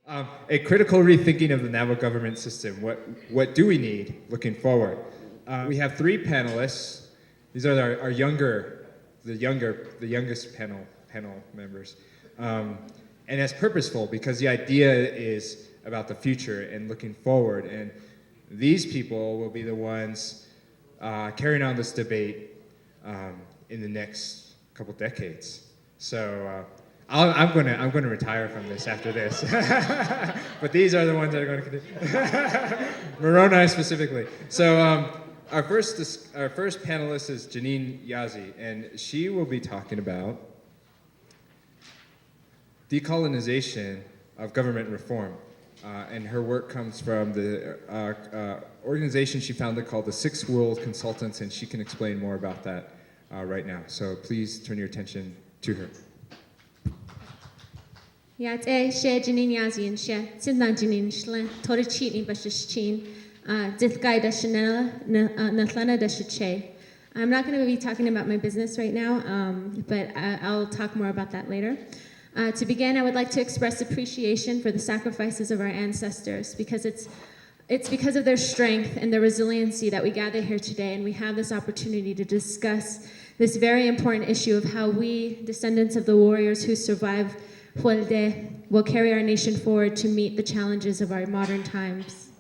A critical rethinking of the Navajo government system. What do we need looking forward? We have three panelists. These are the youngest panel members. And that's purposeful because the idea is about the future and looking forward. And these people will be the ones carrying on this debate in the next couple decades. So I'm going to retire from this after this. But these are the ones that are going to continue. Moroni specifically. So our first panelist is Janene Yazzie, and she will be talking about decolonization of government reform. And her work comes from the organization she founded called the Six World Consultants, and she can explain more about that right now. So please turn your attention to her. Yazzie, she Janene Yazzie, and she Sindan Janene Shlen, Torichini Bashichin, Dithgai Dashanella, Nathlana Dashiche. I'm not going to be talking about my business right now, but I'll talk more about that later. To begin, I would like to express appreciation for the sacrifices of our ancestors, because it's because of their strength and their resiliency that we gather here today, and we have this opportunity to discuss this very important issue of how we, descendants of the warriors who survived Huelde, will carry our nation forward to meet the challenges of our modern times.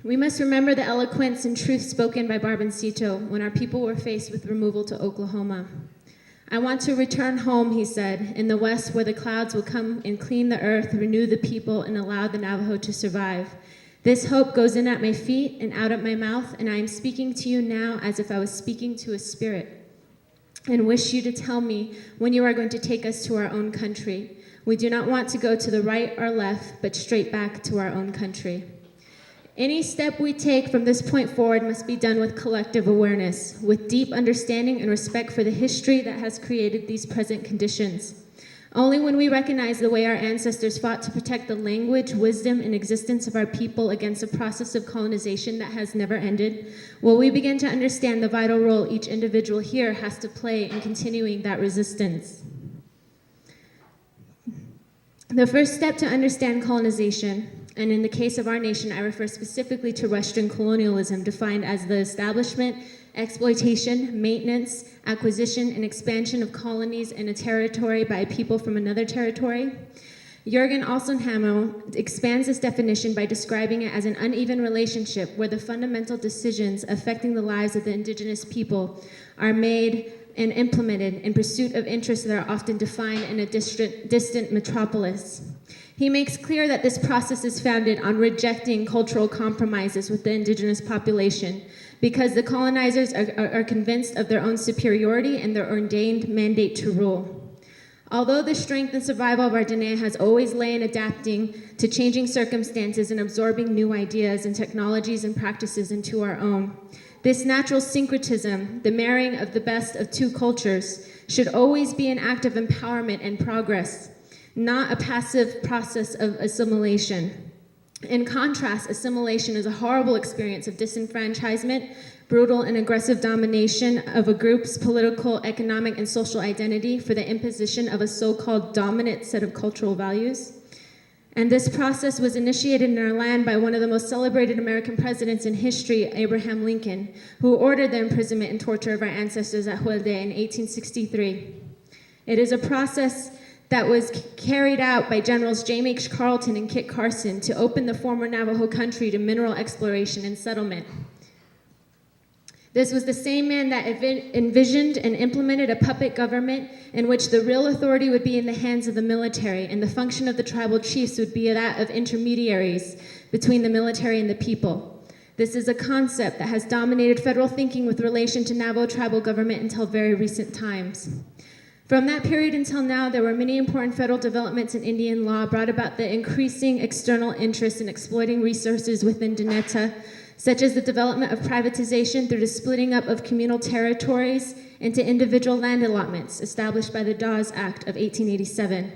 We must remember the eloquence and truth spoken by Barboncito when our people were faced with removal to Oklahoma. I want to return home, he said, in the west where the clouds will come and clean the earth, renew the people, and allow the Navajo to survive. This hope goes in at my feet and out at my mouth, and I am speaking to you now as if I was speaking to a spirit, and wish you to tell me when you are going to take us to our own country. We do not want to go to the right or left, but straight back to our own country. Any step we take from this point forward must be done with collective awareness, with deep understanding and respect for the history that has created these present conditions. Only when we recognize the way our ancestors fought to protect the language, wisdom, and existence of our people against a process of colonization that has never ended, will we begin to understand the vital role each individual here has to play in continuing that resistance. The first step to understand colonization, and in the case of our nation, I refer specifically to Western colonialism, defined as the establishment, exploitation, maintenance, acquisition, and expansion of colonies in a territory by a people from another territory. Jürgen Alsenhammer expands this definition by describing it as an uneven relationship where the fundamental decisions affecting the lives of the indigenous people are made and implemented in pursuit of interests that are often defined in a distant metropolis. He makes clear that this process is founded on rejecting cultural compromises with the indigenous population because the colonizers are convinced of their own superiority and their ordained mandate to rule. Although the strength and survival of our Janene has always lay in adapting to changing circumstances and absorbing new ideas and technologies and practices into our own, this natural syncretism, the marrying of the best of two cultures, should always be an act of empowerment and progress, not a passive process of assimilation. In contrast, assimilation is a horrible experience of disenfranchisement, brutal and aggressive domination of a group's political, economic, and social identity for the imposition of a so-called dominant set of cultural values. And this process was initiated in our land by one of the most celebrated American presidents in history, Abraham Lincoln, who ordered the imprisonment and torture of our ancestors at Huelde in 1863. It is a process that was carried out by Generals James H. Carleton and Kit Carson to open the former Navajo country to mineral exploration and settlement. This was the same man that envisioned and implemented a puppet government in which the real authority would be in the hands of the military, and the function of the tribal chiefs would be that of intermediaries between the military and the people. This is a concept that has dominated federal thinking with relation to Navajo tribal government until very recent times. From that period until now, there were many important federal developments in Indian law brought about the increasing external interest in exploiting resources within Daneta, such as the development of privatization through the splitting up of communal territories into individual land allotments established by the Dawes Act of 1887,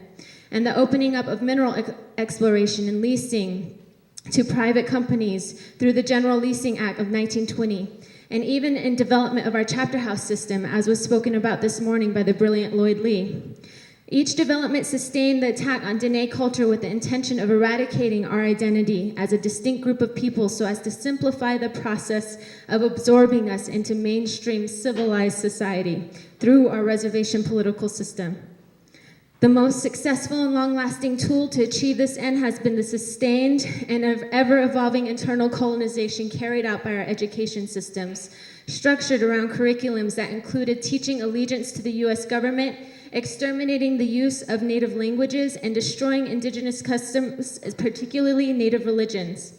and the opening up of mineral exploration and leasing to private companies through the General Leasing Act of 1920, and even in development of our chapter house system, as was spoken about this morning by the brilliant Lloyd Lee. Each development sustained the attack on Dene culture with the intention of eradicating our identity as a distinct group of people so as to simplify the process of absorbing us into mainstream civilized society through our reservation political system. The most successful and long-lasting tool to achieve this end has been the sustained and ever-evolving internal colonization carried out by our education systems, structured around curriculums that included teaching allegiance to the US government, exterminating the use of native languages, and destroying indigenous customs, particularly native religions.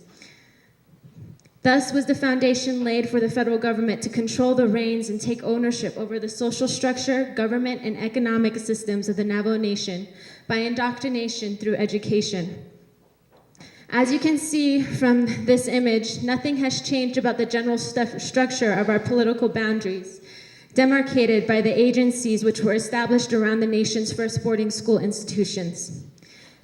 Thus was the foundation laid for the federal government to control the reins and take ownership over the social structure, government, and economic systems of the Navajo Nation by indoctrination through education. As you can see from this image, nothing has changed about the general structure of our political boundaries, demarcated by the agencies which were established around the nation's first boarding school institutions.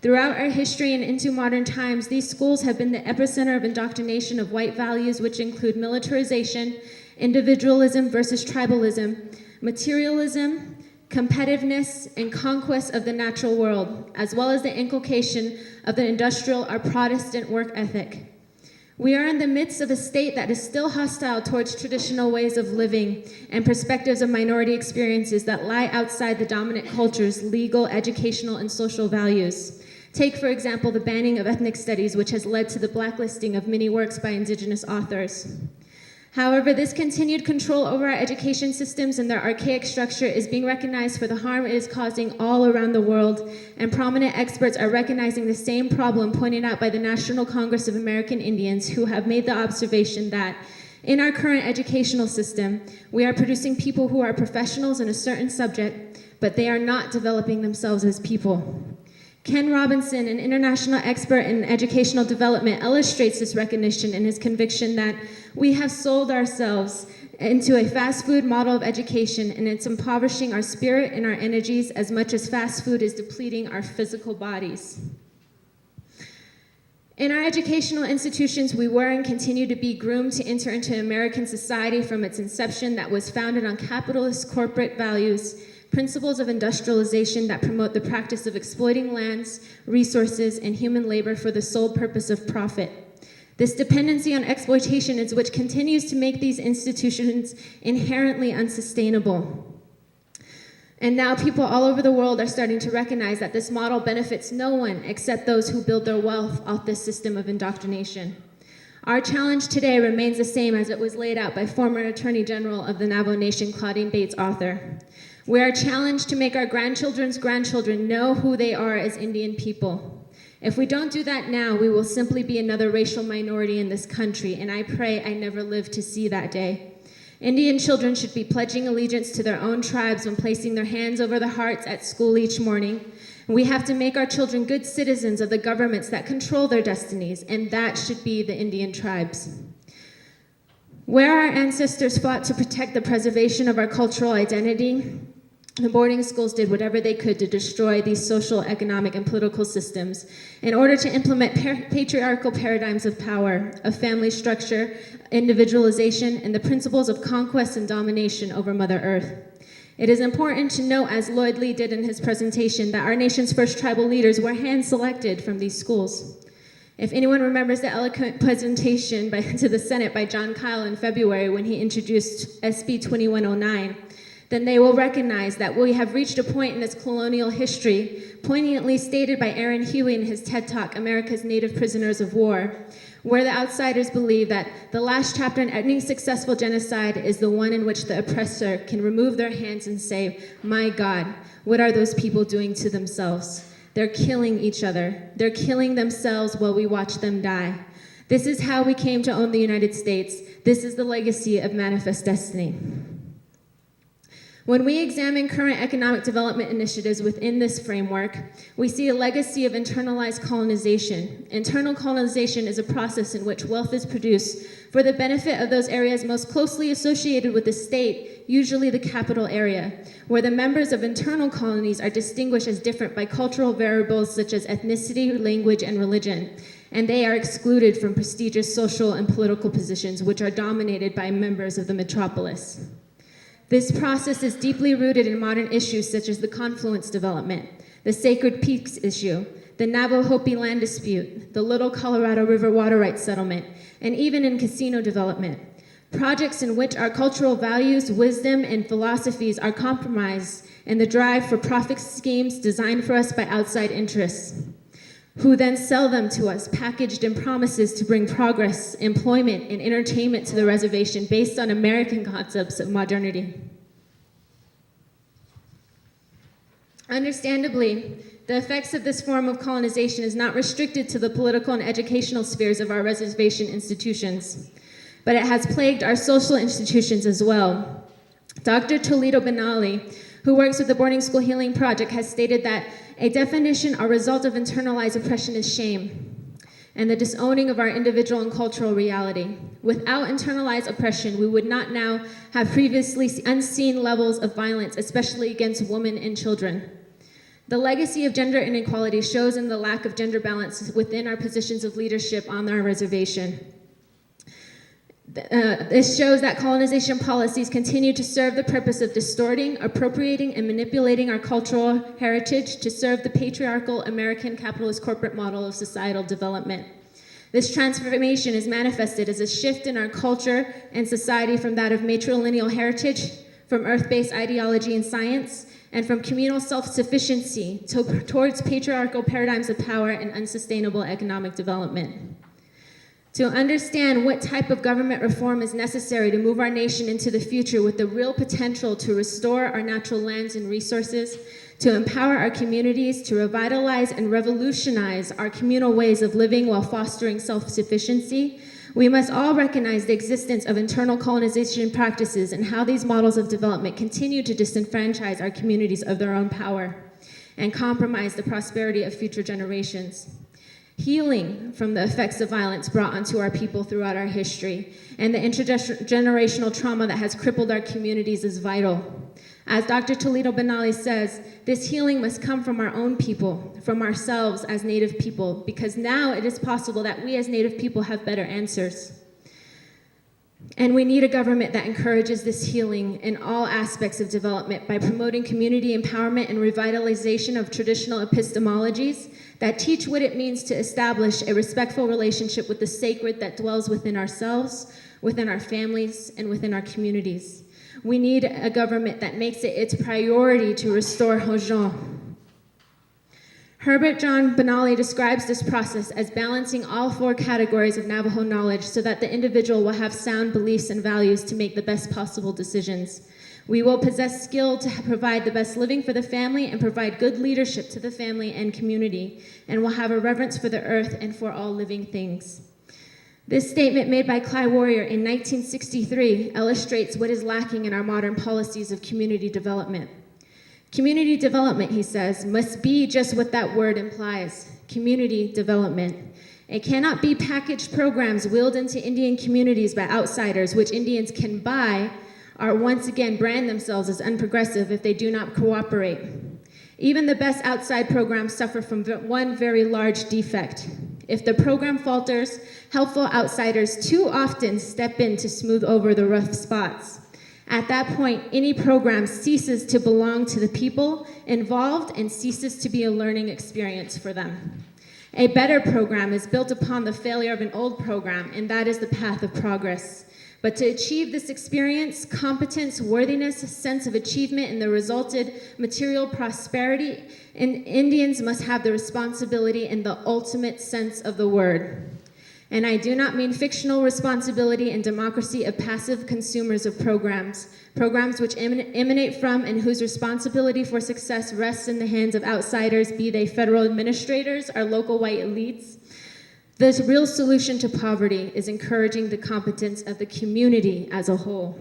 Throughout our history and into modern times, these schools have been the epicenter of indoctrination of white values, which include militarization, individualism versus tribalism, materialism, competitiveness, and conquest of the natural world, as well as the inculcation of the industrial or Protestant work ethic. We are in the midst of a state that is still hostile towards traditional ways of living and perspectives of minority experiences that lie outside the dominant culture's legal, educational, and social values. Take, for example, the banning of ethnic studies, which has led to the blacklisting of many works by indigenous authors. However, this continued control over our education systems and their archaic structure is being recognized for the harm it is causing all around the world, and prominent experts are recognizing the same problem pointed out by the National Congress of American Indians, who have made the observation that in our current educational system, we are producing people who are professionals in a certain subject, but they are not developing themselves as people. Ken Robinson, an international expert in educational development, illustrates this recognition in his conviction that we have sold ourselves into a fast food model of education, and it's impoverishing our spirit and our energies as much as fast food is depleting our physical bodies. In our educational institutions, we were and continue to be groomed to enter into American society from its inception that was founded on capitalist corporate values, principles of industrialization that promote the practice of exploiting lands, resources, and human labor for the sole purpose of profit. This dependency on exploitation is which continues to make these institutions inherently unsustainable. And now people all over the world are starting to recognize that this model benefits no one except those who build their wealth off this system of indoctrination. Our challenge today remains the same as it was laid out by former Attorney General of the Navajo Nation, Claudine Bates Arthur. We are challenged to make our grandchildren's grandchildren know who they are as Indian people. If we don't do that now, we will simply be another racial minority in this country, and I pray I never live to see that day. Indian children should be pledging allegiance to their own tribes when placing their hands over their hearts at school each morning. We have to make our children good citizens of the governments that control their destinies, and that should be the Indian tribes. Where our ancestors fought to protect the preservation of our cultural identity, the boarding schools did whatever they could to destroy these social, economic, and political systems in order to implement patriarchal paradigms of power, of family structure, individualization, and the principles of conquest and domination over Mother Earth. It is important to note, as Lloyd Lee did in his presentation, that our nation's first tribal leaders were hand-selected from these schools. If anyone remembers the eloquent presentation to the Senate by John Kyle in February when he introduced SB 2109, then they will recognize that we have reached a point in this colonial history, poignantly stated by Aaron Huey in his TED Talk, America's Native Prisoners of War, where the outsiders believe that the last chapter in any successful genocide is the one in which the oppressor can remove their hands and say, "My God, what are those people doing to themselves? They're killing each other. They're killing themselves while we watch them die." This is how we came to own the United States. This is the legacy of Manifest Destiny. When we examine current economic development initiatives within this framework, we see a legacy of internalized colonization. Internal colonization is a process in which wealth is produced for the benefit of those areas most closely associated with the state, usually the capital area, where the members of internal colonies are distinguished as different by cultural variables such as ethnicity, language, and religion, and they are excluded from prestigious social and political positions which are dominated by members of the metropolis. This process is deeply rooted in modern issues such as the Confluence development, the Sacred Peaks issue, the Navajo Hopi land dispute, the Little Colorado River water rights settlement, and even in casino development. Projects in which our cultural values, wisdom, and philosophies are compromised in the drive for profit schemes designed for us by outside interests, who then sell them to us, packaged in promises to bring progress, employment, and entertainment to the reservation based on American concepts of modernity. Understandably, the effects of this form of colonization is not restricted to the political and educational spheres of our reservation institutions, but it has plagued our social institutions as well. Dr. Toledo Benally, who works with the Boarding School Healing Project, has stated that a definition or result of internalized oppression is shame and the disowning of our individual and cultural reality. Without internalized oppression, we would not now have previously unseen levels of violence, especially against women and children. The legacy of gender inequality shows in the lack of gender balance within our positions of leadership on our reservation. This shows that colonization policies continue to serve the purpose of distorting, appropriating, and manipulating our cultural heritage to serve the patriarchal American capitalist corporate model of societal development. This transformation is manifested as a shift in our culture and society from that of matrilineal heritage, from earth-based ideology and science, and from communal self-sufficiency towards patriarchal paradigms of power and unsustainable economic development. To understand what type of government reform is necessary to move our nation into the future with the real potential to restore our natural lands and resources, to empower our communities, to revitalize and revolutionize our communal ways of living while fostering self-sufficiency, we must all recognize the existence of internal colonization practices and how these models of development continue to disenfranchise our communities of their own power and compromise the prosperity of future generations. Healing from the effects of violence brought onto our people throughout our history and the intergenerational trauma that has crippled our communities is vital. As Dr. Toledo Benally says, this healing must come from our own people, from ourselves as Native people, because now it is possible that we as Native people have better answers. And we need a government that encourages this healing in all aspects of development by promoting community empowerment and revitalization of traditional epistemologies that teach what it means to establish a respectful relationship with the sacred that dwells within ourselves, within our families, and within our communities. We need a government that makes it its priority to restore Hojong. Herbert John Benally describes this process as balancing all four categories of Navajo knowledge so that the individual will have sound beliefs and values to make the best possible decisions. We will possess skill to provide the best living for the family and provide good leadership to the family and community, and will have a reverence for the earth and for all living things. This statement made by Cly Warrior in 1963 illustrates what is lacking in our modern policies of community development. Community development, he says, must be just what that word implies, community development. It cannot be packaged programs wheeled into Indian communities by outsiders, which Indians can buy, or once again brand themselves as unprogressive if they do not cooperate. Even the best outside programs suffer from one very large defect. If the program falters, helpful outsiders too often step in to smooth over the rough spots. At that point, any program ceases to belong to the people involved and ceases to be a learning experience for them. A better program is built upon the failure of an old program, and that is the path of progress. But to achieve this experience, competence, worthiness, sense of achievement, and the resulted material prosperity, Indians must have the responsibility in the ultimate sense of the word. And I do not mean fictional responsibility and democracy of passive consumers of programs which emanate from and whose responsibility for success rests in the hands of outsiders, be they federal administrators or local white elites. The real solution to poverty is encouraging the competence of the community as a whole.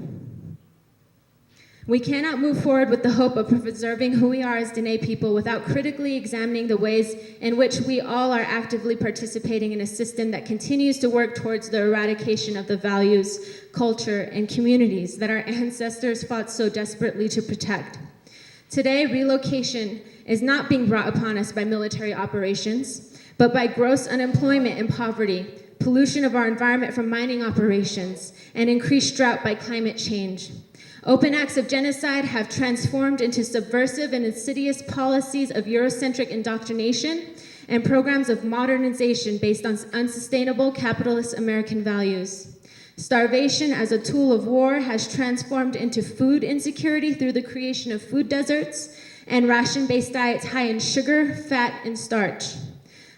We cannot move forward with the hope of preserving who we are as Dene people without critically examining the ways in which we all are actively participating in a system that continues to work towards the eradication of the values, culture, and communities that our ancestors fought so desperately to protect. Today, relocation is not being brought upon us by military operations, but by gross unemployment and poverty, pollution of our environment from mining operations, and increased drought by climate change. Open acts of genocide have transformed into subversive and insidious policies of Eurocentric indoctrination and programs of modernization based on unsustainable capitalist American values. Starvation as a tool of war has transformed into food insecurity through the creation of food deserts and ration-based diets high in sugar, fat, and starch.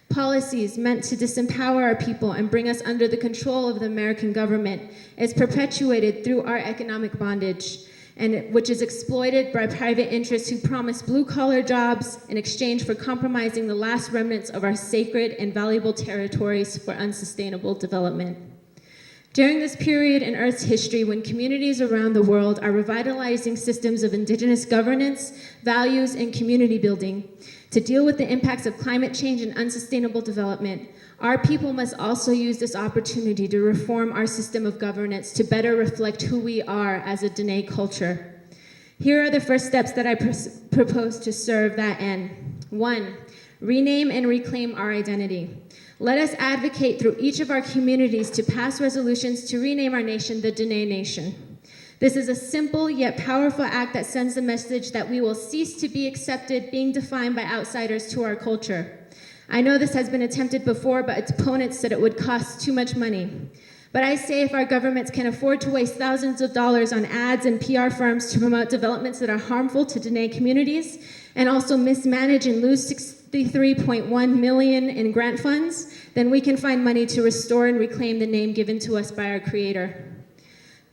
Policies meant to disempower our people and bring us under the control of the American government is perpetuated through our economic bondage, and which is exploited by private interests who promise blue-collar jobs in exchange for compromising the last remnants of our sacred and valuable territories for unsustainable development. During this period in Earth's history, when communities around the world are revitalizing systems of indigenous governance, values, and community building to deal with the impacts of climate change and unsustainable development, our people must also use this opportunity to reform our system of governance to better reflect who we are as a Dene culture. Here are the first steps that I propose to serve that end. 1, rename and reclaim our identity. Let us advocate through each of our communities to pass resolutions to rename our nation the Dene Nation. This is a simple yet powerful act that sends the message that we will cease to be accepted, being defined by outsiders to our culture. I know this has been attempted before, but its opponents said it would cost too much money. But I say if our governments can afford to waste thousands of dollars on ads and PR firms to promote developments that are harmful to Dene communities, and also mismanage and lose $63.1 million in grant funds, then we can find money to restore and reclaim the name given to us by our Creator.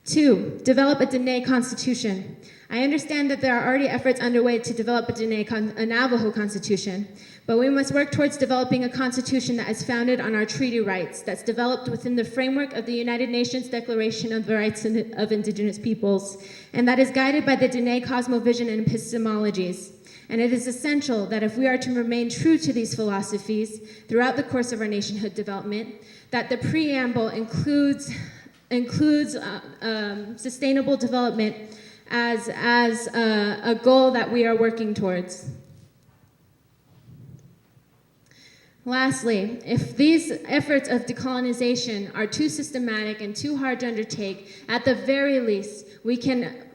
2, develop a Dene constitution. I understand that there are already efforts underway to develop a Navajo constitution, but we must work towards developing a constitution that is founded on our treaty rights, that's developed within the framework of the United Nations Declaration of the Rights of Indigenous Peoples, and that is guided by the Dene cosmovision and epistemologies. And it is essential that if we are to remain true to these philosophies throughout the course of our nationhood development, that the preamble includes sustainable development as a goal that we are working towards. Lastly, if these efforts of decolonization are too systematic and too hard to undertake, at the very least, we can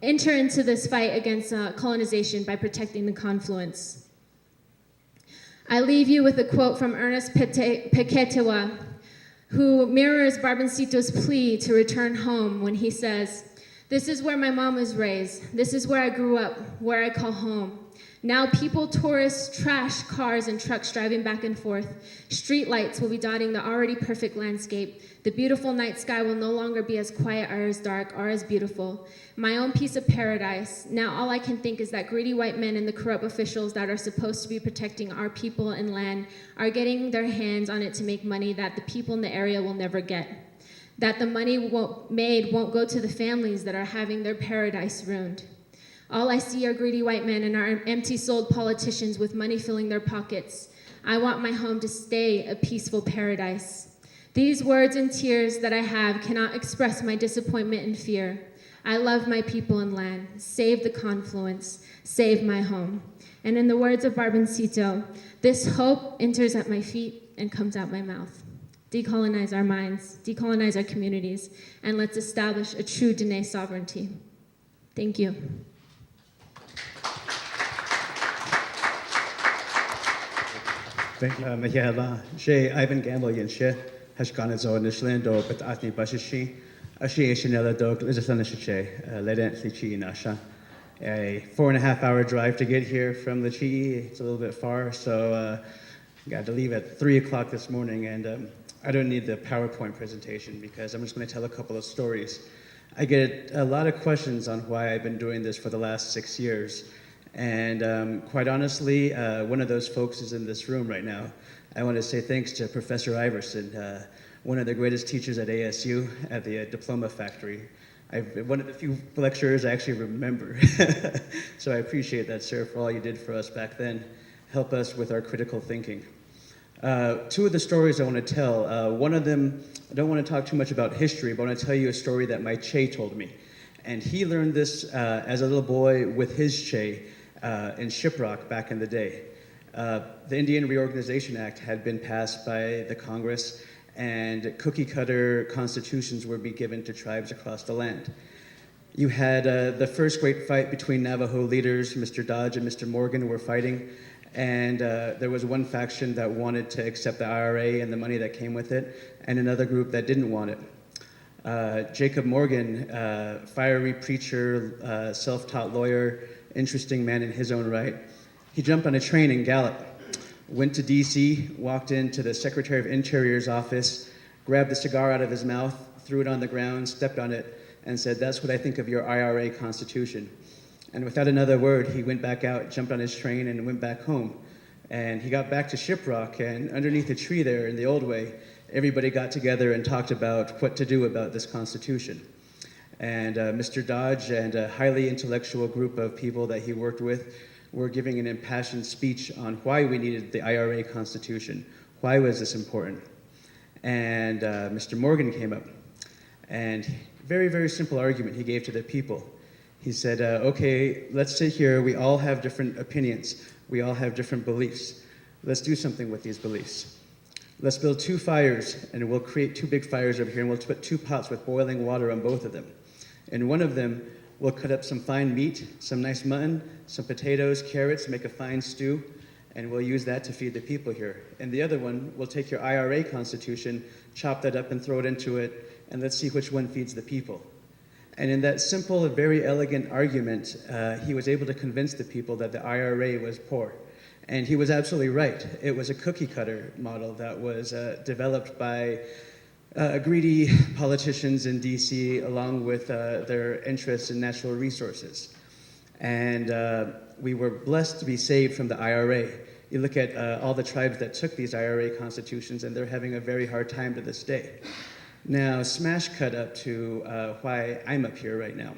enter into this fight against colonization by protecting the confluence. I leave you with a quote from Ernest Pequetewa, who mirrors Barboncito's plea to return home when he says, "This is where my mom was raised. This is where I grew up, where I call home. Now people, tourists, trash, cars, and trucks driving back and forth. Street lights will be dotting the already perfect landscape. The beautiful night sky will no longer be as quiet or as dark or as beautiful. My own piece of paradise. Now all I can think is that greedy white men and the corrupt officials that are supposed to be protecting our people and land are getting their hands on it to make money that the people in the area will never get. That the money made won't go to the families that are having their paradise ruined. All I see are greedy white men and our empty-souled politicians with money filling their pockets. I want my home to stay a peaceful paradise. These words and tears that I have cannot express my disappointment and fear. I love my people and land. Save the confluence. Save my home." And in the words of Barboncito, this hope enters at my feet and comes out my mouth. Decolonize our minds, decolonize our communities, and let's establish a true Dene sovereignty. Thank you. Thank you. Michaela, Shay Ivan Gamble Yanshe, Hashkanazo Nishlando, but Atni Bashishi, Ashi Shanella Dog, Lizasanishe, Ledent Lichi Nasha. A 4.5-hour drive to get here from the Chi. It's a little bit far, so got to leave at 3 o'clock this morning, and I don't need the PowerPoint presentation because I'm just going to tell a couple of stories. I get a lot of questions on why I've been doing this for the last 6 years. And quite honestly, one of those folks is in this room right now. I want to say thanks to Professor Iverson, one of the greatest teachers at ASU at the Diploma Factory. One of the few lecturers I actually remember. So I appreciate that, sir, for all you did for us back then. Help us with our critical thinking. Two of the stories I want to tell, one of them, I don't want to talk too much about history, but I want to tell you a story that my Che told me. And he learned this as a little boy with his Che in Shiprock back in the day. The Indian Reorganization Act had been passed by the Congress, and cookie-cutter constitutions were be given to tribes across the land. You had the first great fight between Navajo leaders, Mr. Dodge and Mr. Morgan were fighting, and there was one faction that wanted to accept the IRA and the money that came with it, and another group that didn't want it. Jacob Morgan, fiery preacher, self-taught lawyer, interesting man in his own right, he jumped on a train in Gallup, went to DC, walked into the Secretary of Interior's office, grabbed the cigar out of his mouth, threw it on the ground, stepped on it, and said, "That's what I think of your IRA Constitution." And without another word, he went back out, jumped on his train, and went back home. And he got back to Shiprock, and underneath a tree there in the old way, everybody got together and talked about what to do about this Constitution. And Mr. Dodge and a highly intellectual group of people that he worked with were giving an impassioned speech on why we needed the IRA Constitution. Why was this important? And Mr. Morgan came up, and very, very simple argument he gave to the people. He said, okay, let's sit here, we all have different opinions, we all have different beliefs. Let's do something with these beliefs. Let's build 2 fires, and we'll create 2 big fires over here, and we'll put 2 pots with boiling water on both of them. In one of them, we'll cut up some fine meat, some nice mutton, some potatoes, carrots, make a fine stew, and we'll use that to feed the people here. And the other one, we'll take your IRA Constitution, chop that up and throw it into it, and let's see which one feeds the people. And in that simple and very elegant argument, he was able to convince the people that the IRA was poor. And he was absolutely right. It was a cookie cutter model that was developed by greedy politicians in DC along with their interests in natural resources. And we were blessed to be saved from the IRA. You look at all the tribes that took these IRA constitutions, and they're having a very hard time to this day. Now, smash cut up to why I'm up here right now.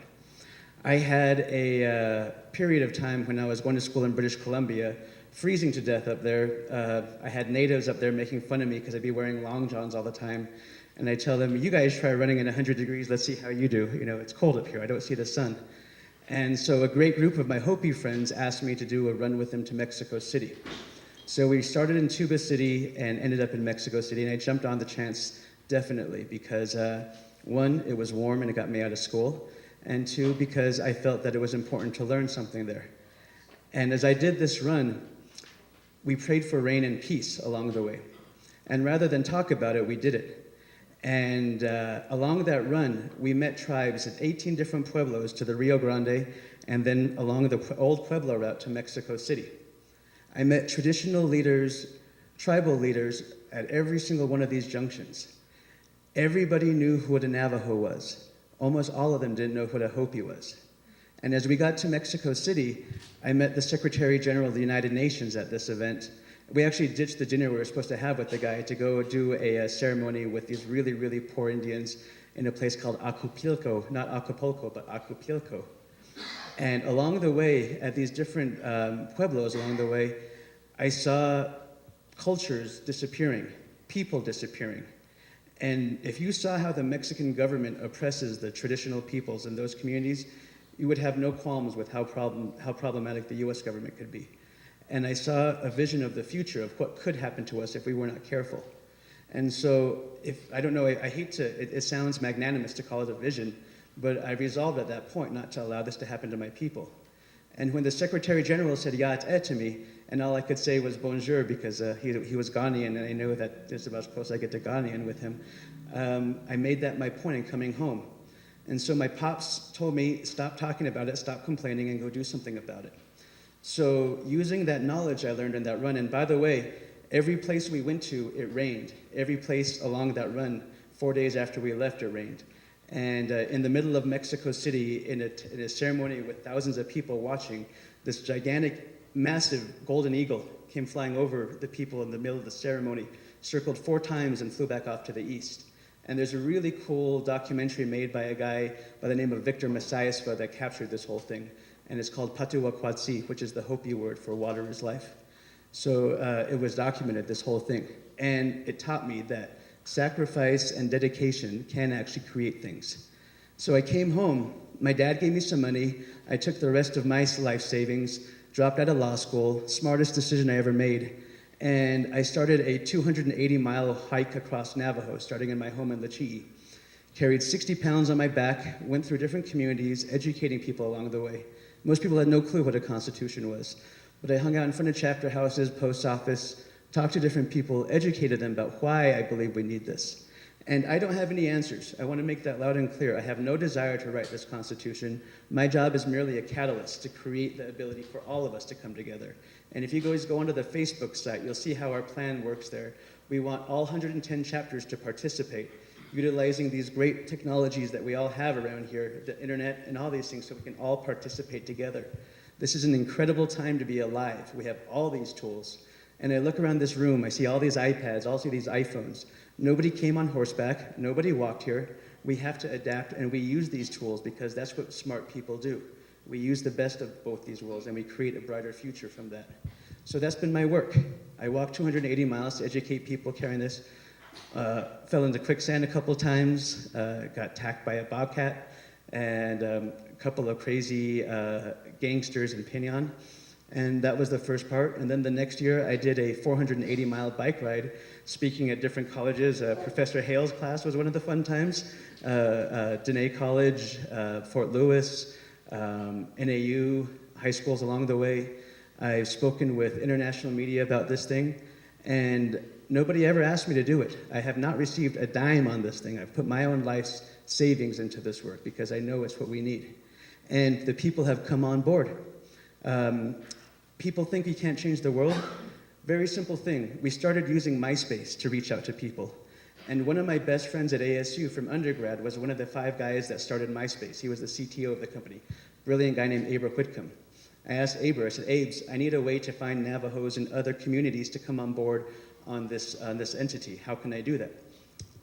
I had a period of time when I was going to school in British Columbia, freezing to death up there. I had natives up there making fun of me because I'd be wearing long johns all the time. And I tell them, you guys try running in 100 degrees, let's see how you do. You know, it's cold up here, I don't see the sun. And so a great group of my Hopi friends asked me to do a run with them to Mexico City. So we started in Tuba City and ended up in Mexico City, and I jumped on the chance definitely because 1, it was warm and it got me out of school, and 2, because I felt that it was important to learn something there. And as I did this run, we prayed for rain and peace along the way. And rather than talk about it, we did it. And along that run, we met tribes at 18 different pueblos to the Rio Grande, and then along the old Pueblo route to Mexico City. I met traditional leaders, tribal leaders at every single one of these junctions. Everybody knew who a Navajo was. Almost all of them didn't know what a Hopi was. And as we got to Mexico City, I met the Secretary General of the United Nations at this event. We actually ditched the dinner we were supposed to have with the guy to go do a ceremony with these really, really poor Indians in a place called Acapulco, not Acapulco, but Acapulco. And along the way, at these different pueblos along the way, I saw cultures disappearing, people disappearing. And if you saw how the Mexican government oppresses the traditional peoples in those communities, you would have no qualms with how problematic the US government could be. And I saw a vision of the future of what could happen to us if we were not careful. And so, I don't know, I hate to, it sounds magnanimous to call it a vision, but I resolved at that point not to allow this to happen to my people. And when the Secretary General said Ya'at to me, and all I could say was bonjour because he was Ghanaian, and I know that this is about as close as I get to Ghanaian with him, I made that my point in coming home. And so my pops told me, stop talking about it, stop complaining, and go do something about it. So using that knowledge I learned in that run, and by the way, every place we went to, it rained. Every place along that run, 4 days after we left, it rained. And in the middle of Mexico City, in a ceremony with thousands of people watching, this gigantic, massive golden eagle came flying over the people in the middle of the ceremony, circled 4 times and flew back off to the east. And there's a really cool documentary made by a guy by the name of Victor Messiasva that captured this whole thing. And it's called Patuwa Kwatsi, which is the Hopi word for water is life. So it was documented, this whole thing. And it taught me that sacrifice and dedication can actually create things. So I came home, my dad gave me some money, I took the rest of my life savings, dropped out of law school, smartest decision I ever made, and I started a 280-mile hike across Navajo, starting in my home in Lachii. carried 60 pounds on my back, went through different communities, educating people along the way. Most people had no clue what a constitution was. But I hung out in front of chapter houses, post office, talked to different people, educated them about why I believe we need this. And I don't have any answers. I want to make that loud and clear. I have no desire to write this Constitution. My job is merely a catalyst to create the ability for all of us to come together. And if you guys go onto the Facebook site, you'll see how our plan works there. We want all 110 chapters to participate, utilizing these great technologies that we all have around here, the internet and all these things, so we can all participate together. This is an incredible time to be alive. We have all these tools. And I look around this room, I see all these iPads, I see these iPhones. Nobody came on horseback, nobody walked here. We have to adapt, and we use these tools because that's what smart people do. We use the best of both these worlds, and we create a brighter future from that. So that's been my work. I walked 280 miles to educate people carrying this. Fell into quicksand a couple times, got attacked by a bobcat, and a couple of crazy gangsters in Pinyon. And that was the first part. And then the next year, I did a 480-mile bike ride, speaking at different colleges. Professor Hale's class was one of the fun times. Janene College, Fort Lewis, NAU, high schools along the way. I've spoken with international media about this thing, and nobody ever asked me to do it. I have not received a dime on this thing. I've put my own life's savings into this work because I know it's what we need. And the people have come on board. People think you can't change the world. Very simple thing. We started using MySpace to reach out to people. And one of my best friends at ASU from undergrad was one of the 5 guys that started MySpace. He was the CTO of the company. Brilliant guy named Aber Whitcomb. I asked Aber, I said, Abes, I need a way to find Navajos and other communities to come on board on this entity. How can I do that?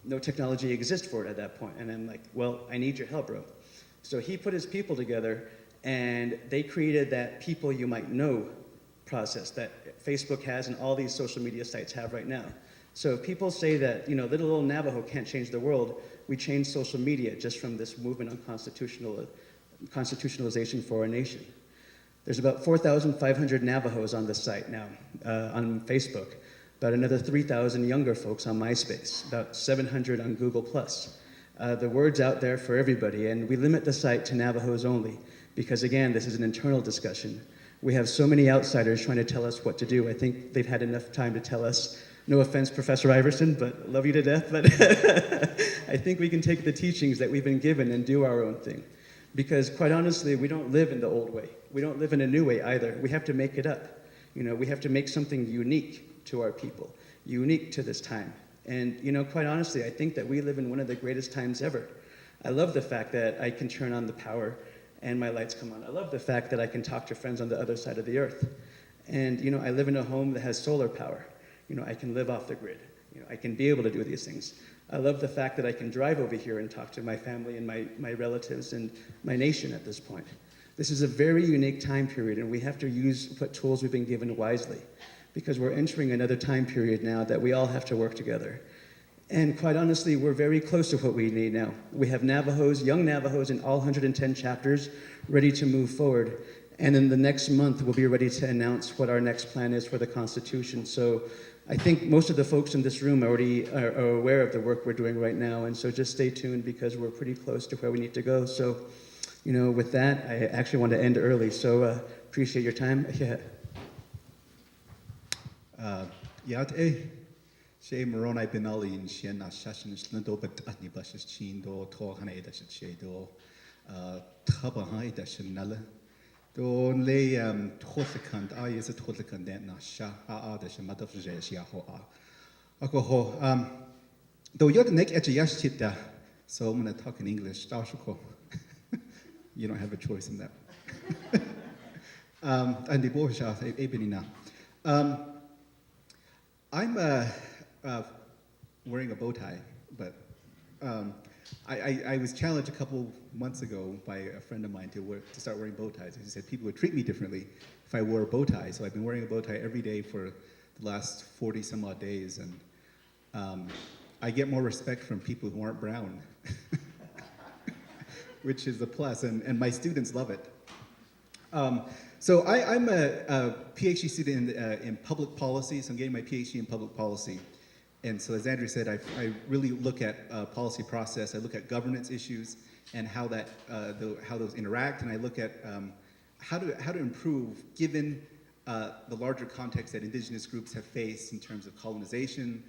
No technology exists for it at that point. And I'm like, well, I need your help, bro. So he put his people together, and they created that people you might know process that Facebook has and all these social media sites have right now. So if people say that, little old Navajo can't change the world, we change social media just from this movement on constitutionalization for our nation. There's about 4,500 Navajos on the site now, on Facebook, about another 3,000 younger folks on MySpace, about 700 on Google+. The word's out there for everybody, and we limit the site to Navajos only, because again, this is an internal discussion. We have so many outsiders trying to tell us what to do. I think they've had enough time to tell us, no offense, Professor Iverson, but love you to death, but I think we can take the teachings that we've been given and do our own thing. Because quite honestly, we don't live in the old way. We don't live in a new way either. We have to make it up. We have to make something unique to our people, unique to this time. And quite honestly, I think that we live in one of the greatest times ever. I love the fact that I can turn on the power and my lights come on. I love the fact that I can talk to friends on the other side of the earth. And I live in a home that has solar power. I can live off the grid. I can be able to do these things. I love the fact that I can drive over here and talk to my family and my relatives and my nation at this point. This is a very unique time period, and we have to put tools we've been given wisely, because we're entering another time period now that we all have to work together. And quite honestly, we're very close to what we need now. We have Navajos, young Navajos in all 110 chapters ready to move forward. And in the next month, we'll be ready to announce what our next plan is for the Constitution. So I think most of the folks in this room already are aware of the work we're doing right now. And so just stay tuned, because we're pretty close to where we need to go. So, with that, I actually want to end early. So appreciate your time. She Moroni Benally in Siena Shashin Slindo, but Atni Bashes Chindo, Torhane that Shedo, Tabahai that Shanella. Don't lay Torthicant, I is a Torthicant then Nasha, the Shamat of Jeshiaho. Alcohol, though you're the neck at Yashita, so I'm going to talk in English. You don't have a choice in that. And the Borsha, Ebonina. I'm wearing a bow tie, but I was challenged a couple months ago by a friend of mine to start wearing bow ties. He said people would treat me differently if I wore a bow tie. So I've been wearing a bow tie every day for the last 40 some odd days, and I get more respect from people who aren't brown, which is a plus, and my students love it. So I'm a PhD student in public policy, so I'm getting my PhD in public policy. And so, as Andrew said, I really look at policy process. I look at governance issues and how how those interact, and I look at how to improve given the larger context that indigenous groups have faced in terms of colonization,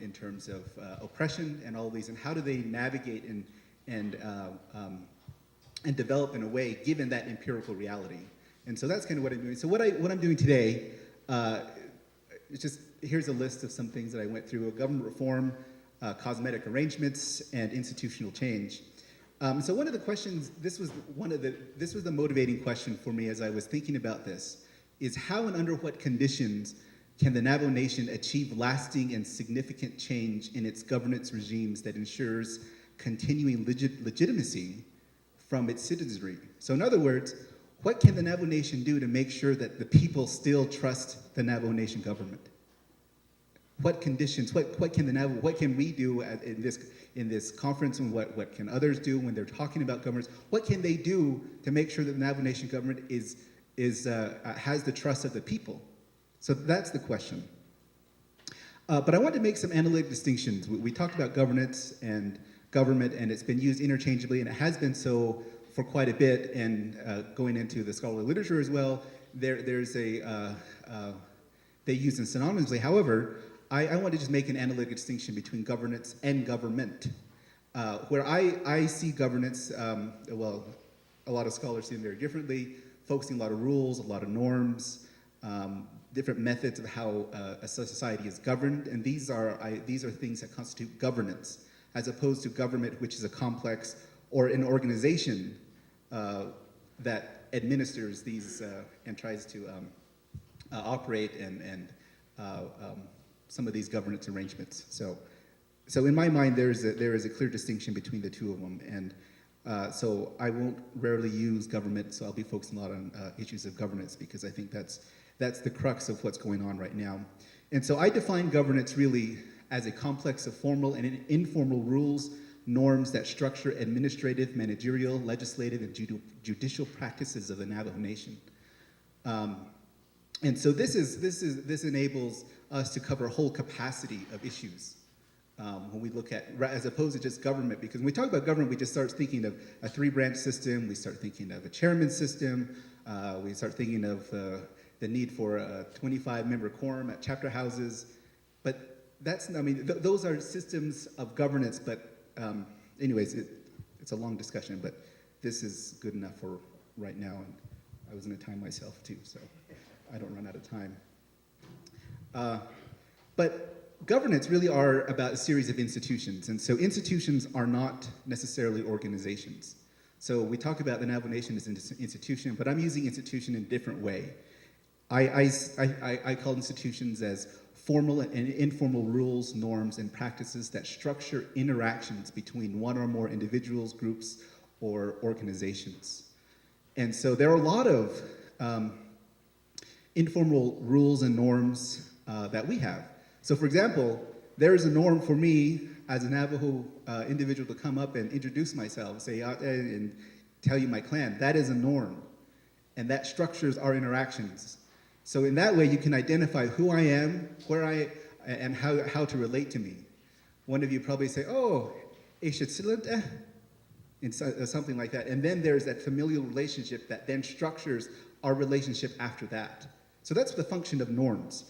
in terms of oppression, and all of these, and how do they navigate and develop in a way given that empirical reality. And so that's kind of what I'm doing. So what I'm doing today, it's just, here's a list of some things that I went through: government reform, cosmetic arrangements, and institutional change. So one of the questions, this was the motivating question for me as I was thinking about this, is how and under what conditions can the Navajo Nation achieve lasting and significant change in its governance regimes that ensures continuing legitimacy from its citizenry? So in other words, what can the Navajo Nation do to make sure that the people still trust the Navajo Nation government? What conditions, what can we do in this conference, and what can others do when they're talking about governance? What can they do to make sure that the Navajo Nation government has the trust of the people? So that's the question. But I want to make some analytic distinctions. We talked about governance and government, and it's been used interchangeably, and it has been so for quite a bit. And going into the scholarly literature as well, they use them synonymously. However, I want to just make an analytic distinction between governance and government. Where I see governance, well, a lot of scholars see them very differently, focusing a lot of rules, a lot of norms, different methods of how a society is governed, and these are things that constitute governance, as opposed to government, which is a complex or an organization that administers these and tries to operate and some of these governance arrangements. So in my mind, there is a clear distinction between the two of them, and so I won't rarely use government. So I'll be focusing a lot on issues of governance, because I think that's the crux of what's going on right now. And so I define governance really as a complex of formal and informal rules, norms that structure administrative, managerial, legislative, and judicial practices of the Navajo Nation. And so this enables us to cover a whole capacity of issues when we look at, as opposed to just government, because when we talk about government, we just start thinking of a 3-branch system, we start thinking of a chairman system, we start thinking of the need for a 25-member quorum at chapter houses, but those are systems of governance, but anyways, it's a long discussion, but this is good enough for right now, and I was in a time myself too, so I don't run out of time. But governance really are about a series of institutions, and so institutions are not necessarily organizations. So we talk about the Navajo Nation as an institution, but I'm using institution in a different way. I call institutions as formal and informal rules, norms, and practices that structure interactions between one or more individuals, groups, or organizations. And so there are a lot of informal rules and norms that we have. So for example, there is a norm for me as a Navajo individual to come up and introduce myself, say and tell you my clan. That is a norm, and that structures our interactions. So in that way, you can identify who I am, and how to relate to me. One of you probably say, "Oh, and something like that." And then there's that familial relationship that then structures our relationship after that. So that's the function of norms.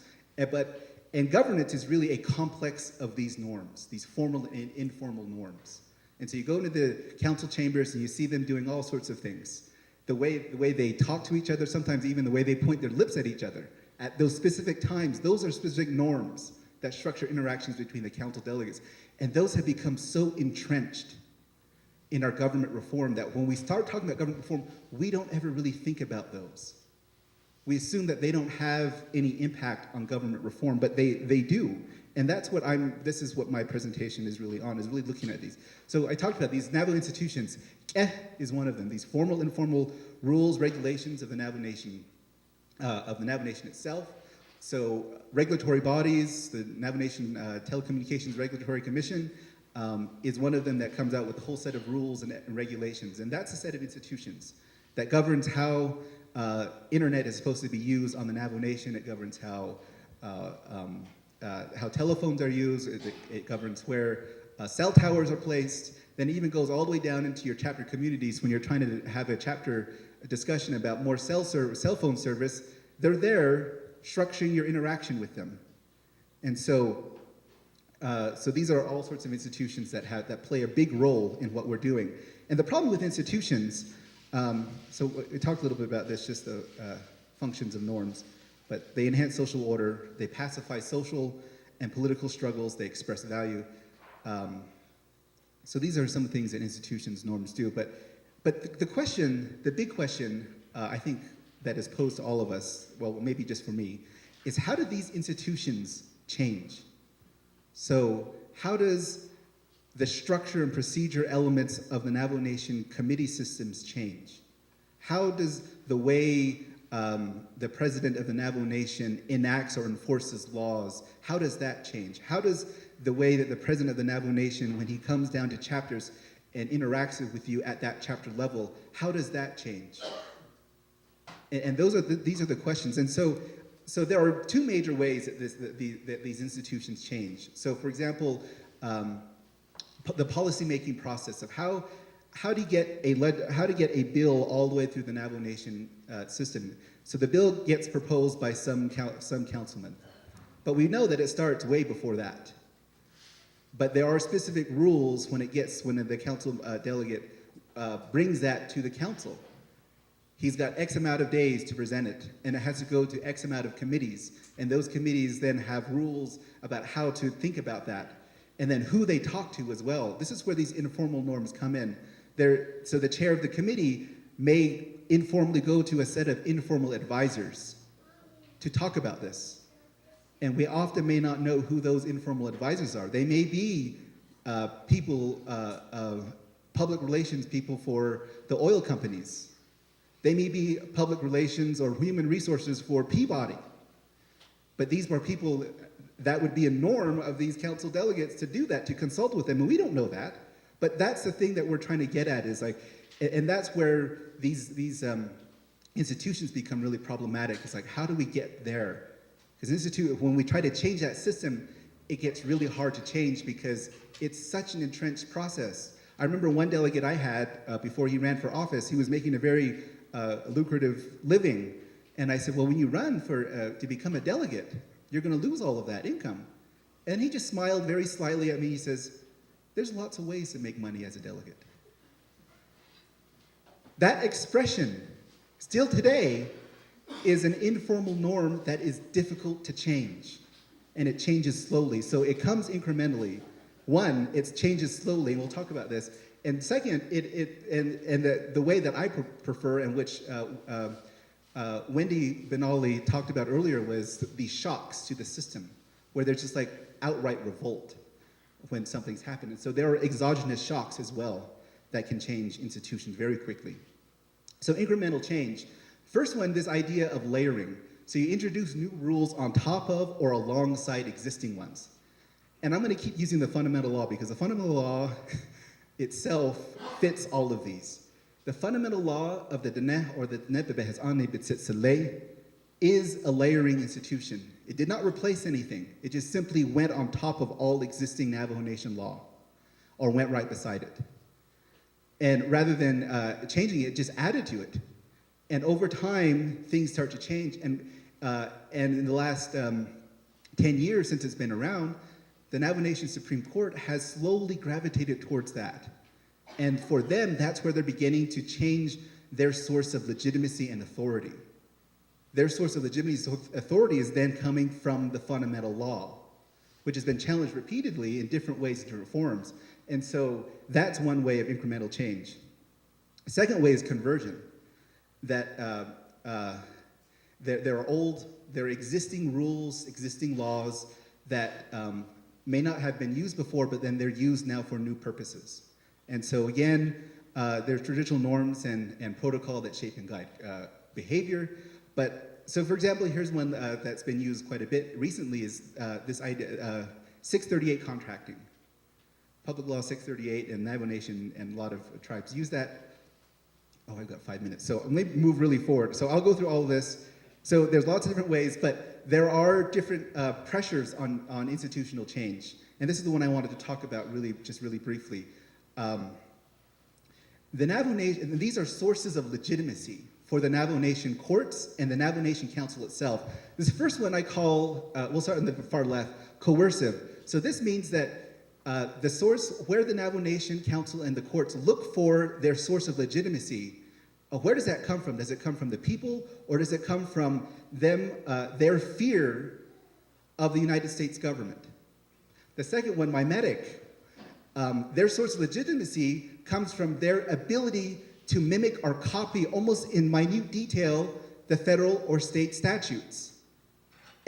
And governance is really a complex of these norms, these formal and informal norms. And so you go into the council chambers and you see them doing all sorts of things. The way they talk to each other, sometimes even the way they point their lips at each other. At those specific times, those are specific norms that structure interactions between the council delegates. And those have become so entrenched in our government reform that when we start talking about government reform, we don't ever really think about those. We assume that they don't have any impact on government reform, but they do. And that's what this is what my presentation is really on, is really looking at these. So I talked about these Navajo institutions. Is one of them, these formal and informal rules, regulations of the Navajo Nation itself. So regulatory bodies, the Navajo Nation Telecommunications Regulatory Commission is one of them that comes out with a whole set of rules and regulations. And that's a set of institutions that governs how internet is supposed to be used on the Navajo Nation. It governs how how telephones are used. It governs where cell towers are placed. Then it even goes all the way down into your chapter communities when you're trying to have a chapter discussion about more cell phone service. They're there structuring your interaction with them. And so these are all sorts of institutions that play a big role in what we're doing. And the problem with institutions, so we talked a little bit about this, just the functions of norms, but they enhance social order, they pacify social and political struggles, they express value. So these are some things that institutions, norms do. But the big question, I think, that is posed to all of us, well, maybe just for me, is how do these institutions change? So how does the structure and procedure elements of the Navajo Nation committee systems change? How does the way the president of the Navajo Nation enacts or enforces laws, how does that change? How does the way that the president of the Navajo Nation, when he comes down to chapters and interacts with you at that chapter level, how does that change? And these are the questions. And so there are two major ways that these institutions change. So, for example, the policy-making process of how to get a bill all the way through the Navajo Nation system. So the bill gets proposed by some councilman, but we know that it starts way before that. But there are specific rules when the council delegate brings that to the council. He's got X amount of days to present it, and it has to go to X amount of committees, and those committees then have rules about how to think about that, and then who they talk to as well. This is where these informal norms come in. So the chair of the committee may informally go to a set of informal advisors to talk about this, and we often may not know who those informal advisors are. They may be public relations people for the oil companies. They may be public relations or human resources for Peabody. But these are people, that would be a norm of these council delegates to do that, to consult with them, and we don't know that. But that's the thing that we're trying to get at, is like, and that's where these institutions become really problematic. It's like, how do we get there? Because when we try to change that system, it gets really hard to change because it's such an entrenched process. I remember one delegate I had, before he ran for office, he was making a very lucrative living. And I said, well, when you run to become a delegate, you're going to lose all of that income. And he just smiled very slyly at me. He says, there's lots of ways to make money as a delegate. That expression, still today, is an informal norm that is difficult to change. And it changes slowly. So it comes incrementally. One, it changes slowly, and we'll talk about this. And second, the way that I prefer, and which Wendy Benally talked about earlier, was the shocks to the system, where there's just like outright revolt when something's happened. And so there are exogenous shocks as well that can change institutions very quickly. So incremental change. First one, this idea of layering. So you introduce new rules on top of or alongside existing ones. And I'm going to keep using the fundamental law because the fundamental law itself fits all of these. The fundamental law of the Dene, or the Dene Bitsitsile, is a layering institution. It did not replace anything. It just simply went on top of all existing Navajo Nation law, or went right beside it. And rather than changing it, just added to it. And over time, things start to change. And in the last 10 years since it's been around, the Navajo Nation Supreme Court has slowly gravitated towards that. And for them, that's where they're beginning to change their source of legitimacy and authority. Their source of legitimacy and authority is then coming from the fundamental law, which has been challenged repeatedly in different ways through reforms. And so that's one way of incremental change. The second way is conversion. That there are existing rules, existing laws that may not have been used before, but then they're used now for new purposes. And so again, there's traditional norms and protocol that shape and guide behavior. But so for example, here's one that's been used quite a bit recently is this idea, 638 contracting. Public Law 638 and Navajo Nation and a lot of tribes use that. Oh, I've got 5 minutes. So let me move really forward. So I'll go through all of this. So there's lots of different ways, but there are different pressures on institutional change. And this is the one I wanted to talk about really briefly. The Navajo Nation, and these are sources of legitimacy for the Navajo Nation courts and the Navajo Nation Council itself. This first one I call, we'll start on the far left, coercive. So this means that the source where the Navajo Nation Council and the courts look for their source of legitimacy, where does that come from? Does it come from the people, or does it come from them, their fear of the United States government? The second one, mimetic, their source of legitimacy comes from their ability to mimic or copy almost in minute detail the federal or state statutes.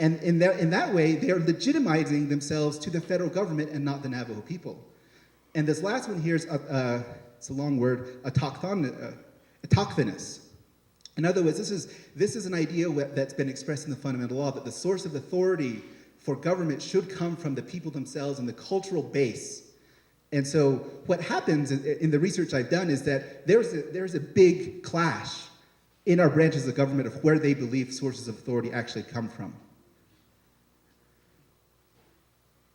And in that way, they are legitimizing themselves to the federal government and not the Navajo people. And this last one here is, it's a long word, autochthonous. In other words, this is an idea that's been expressed in the fundamental law, that the source of authority for government should come from the people themselves and the cultural base. And so what happens in the research I've done is that there's a big clash in our branches of government of where they believe sources of authority actually come from.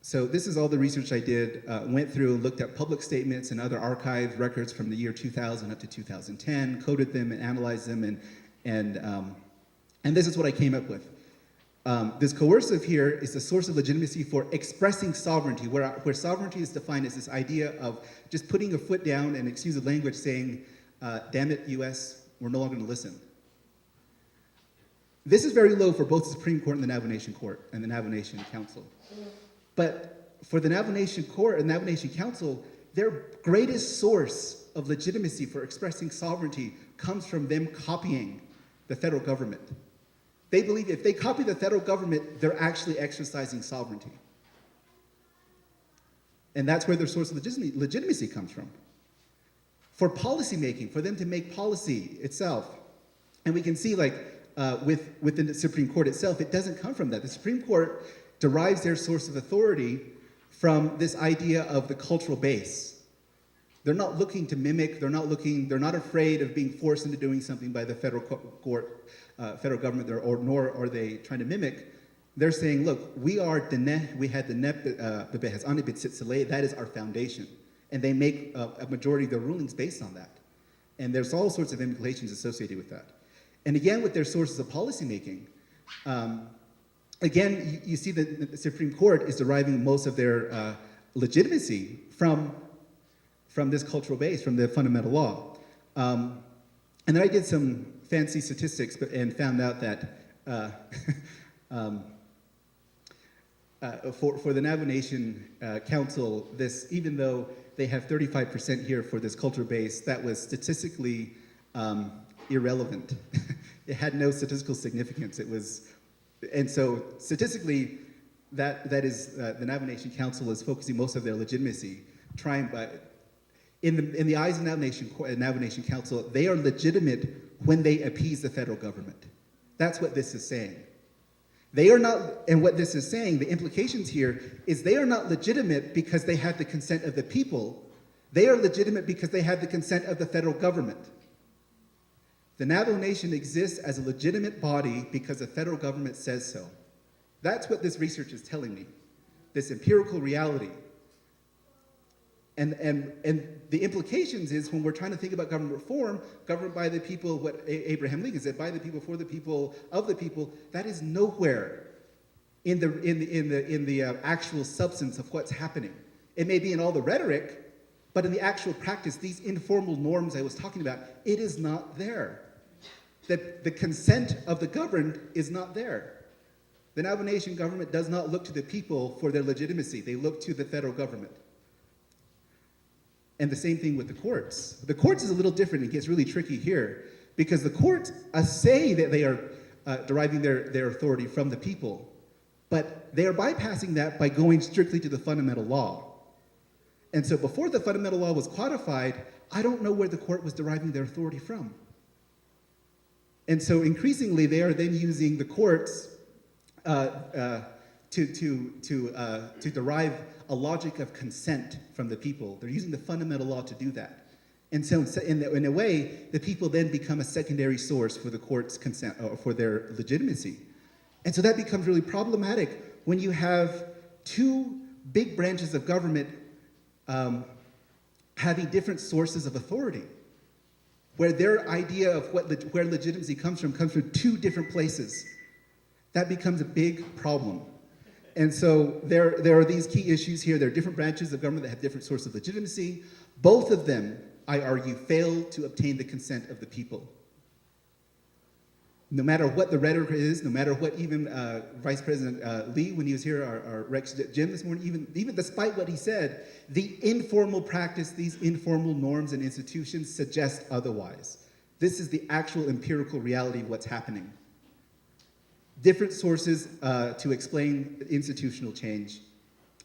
So this is all the research I did, went through and looked at public statements and other archived records from the year 2000 up to 2010, coded them and analyzed them, and this is what I came up with. This coercive here is the source of legitimacy for expressing sovereignty, where sovereignty is defined as this idea of just putting a foot down and, excuse the language, saying, damn it, US, we're no longer gonna listen. This is very low for both the Supreme Court and the Navajo Nation Court and the Navajo Nation Council. But for the Navajo Nation Court and Navajo Nation Council, their greatest source of legitimacy for expressing sovereignty comes from them copying the federal government. They believe if they copy the federal government, they're actually exercising sovereignty. And that's where their source of legitimacy comes from. For policymaking, for them to make policy itself. And we can see, like, within the Supreme Court itself, it doesn't come from that. The Supreme Court derives their source of authority from this idea of the cultural base. They're not looking to mimic, they're not afraid of being forced into doing something by the federal court, federal government, nor are they trying to mimic. They're saying, look, we had the NEP, that is our foundation. And they make a majority of their rulings based on that. And there's all sorts of implications associated with that. And again, with their sources of policymaking, again, you see that the Supreme Court is deriving most of their legitimacy from this cultural base, from the fundamental law. And then I did some fancy statistics and found out that for the Navajo Nation Council, even though they have 35% here for this cultural base, that was statistically irrelevant. It had no statistical significance. And so statistically, that is the Navajo Nation Council is focusing most of their legitimacy, in the eyes of the Navajo Nation Council, they are legitimate when they appease the federal government. That's what this is saying. They are not, and what this is saying, the implications here, is they are not legitimate because they have the consent of the people. They are legitimate because they have the consent of the federal government. The Navajo Nation exists as a legitimate body because the federal government says so. That's what this research is telling me, this empirical reality. And the implications is when we're trying to think about government reform, government by the people, what Abraham Lincoln said, by the people, for the people, of the people, that is nowhere in the actual substance of what's happening. It may be in all the rhetoric, but in the actual practice, these informal norms I was talking about, it is not there. The consent of the governed is not there. The Navajo Nation government does not look to the people for their legitimacy. They look to the federal government. And the same thing with the courts. The courts is a little different. It gets really tricky here because the courts say that they are deriving their authority from the people, but they are bypassing that by going strictly to the fundamental law. And so before the fundamental law was codified, I don't know where the court was deriving their authority from. And so increasingly, they are then using the courts to derive a logic of consent from the people. They're using the fundamental law to do that. And so in a way, the people then become a secondary source for the court's consent, or for their legitimacy. And so that becomes really problematic when you have two big branches of government having different sources of authority, where their idea of where legitimacy comes from two different places. That becomes a big problem. And so there are these key issues here. There are different branches of government that have different sources of legitimacy. Both of them, I argue, fail to obtain the consent of the people. No matter what the rhetoric is, no matter what even Vice President Lee, when he was here, our Rex Jim this morning, even despite what he said, the informal practice, these informal norms and institutions suggest otherwise. This is the actual empirical reality of what's happening. Different sources to explain institutional change.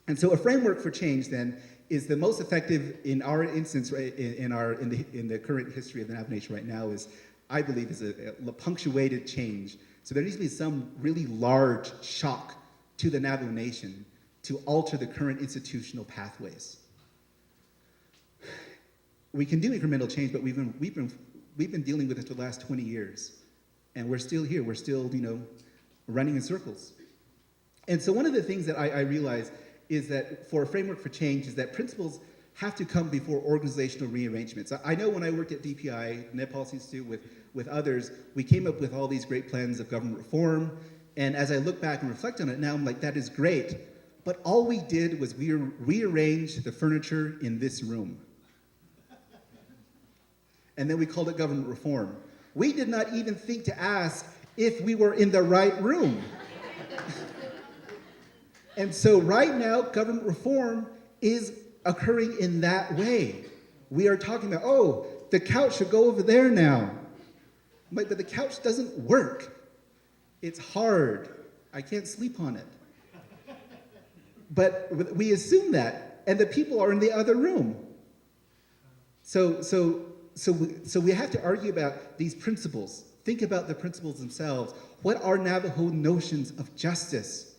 And so a framework for change then is the most effective in our instance, in the current history of the Navajo Nation right now is, I believe, is a punctuated change. So there needs to be some really large shock to the Navajo Nation to alter the current institutional pathways. We can do incremental change, but we've been dealing with it for the last 20 years, and we're still here. We're still, running in circles. And so one of the things that I realize is that for a framework for change is that principles have to come before organizational rearrangements. I know when I worked at DPI, Net Policy Institute, with others, we came up with all these great plans of government reform, and as I look back and reflect on it now, I'm like, that is great, but all we did was we rearranged the furniture in this room. And then we called it government reform. We did not even think to ask if we were in the right room. And so right now, government reform is occurring in that way. We are talking about, oh, the couch should go over there now. But the couch doesn't work. It's hard. I can't sleep on it. But we assume that, and the people are in the other room. So we have to argue about these principles. Think about the principles themselves. What are Navajo notions of justice?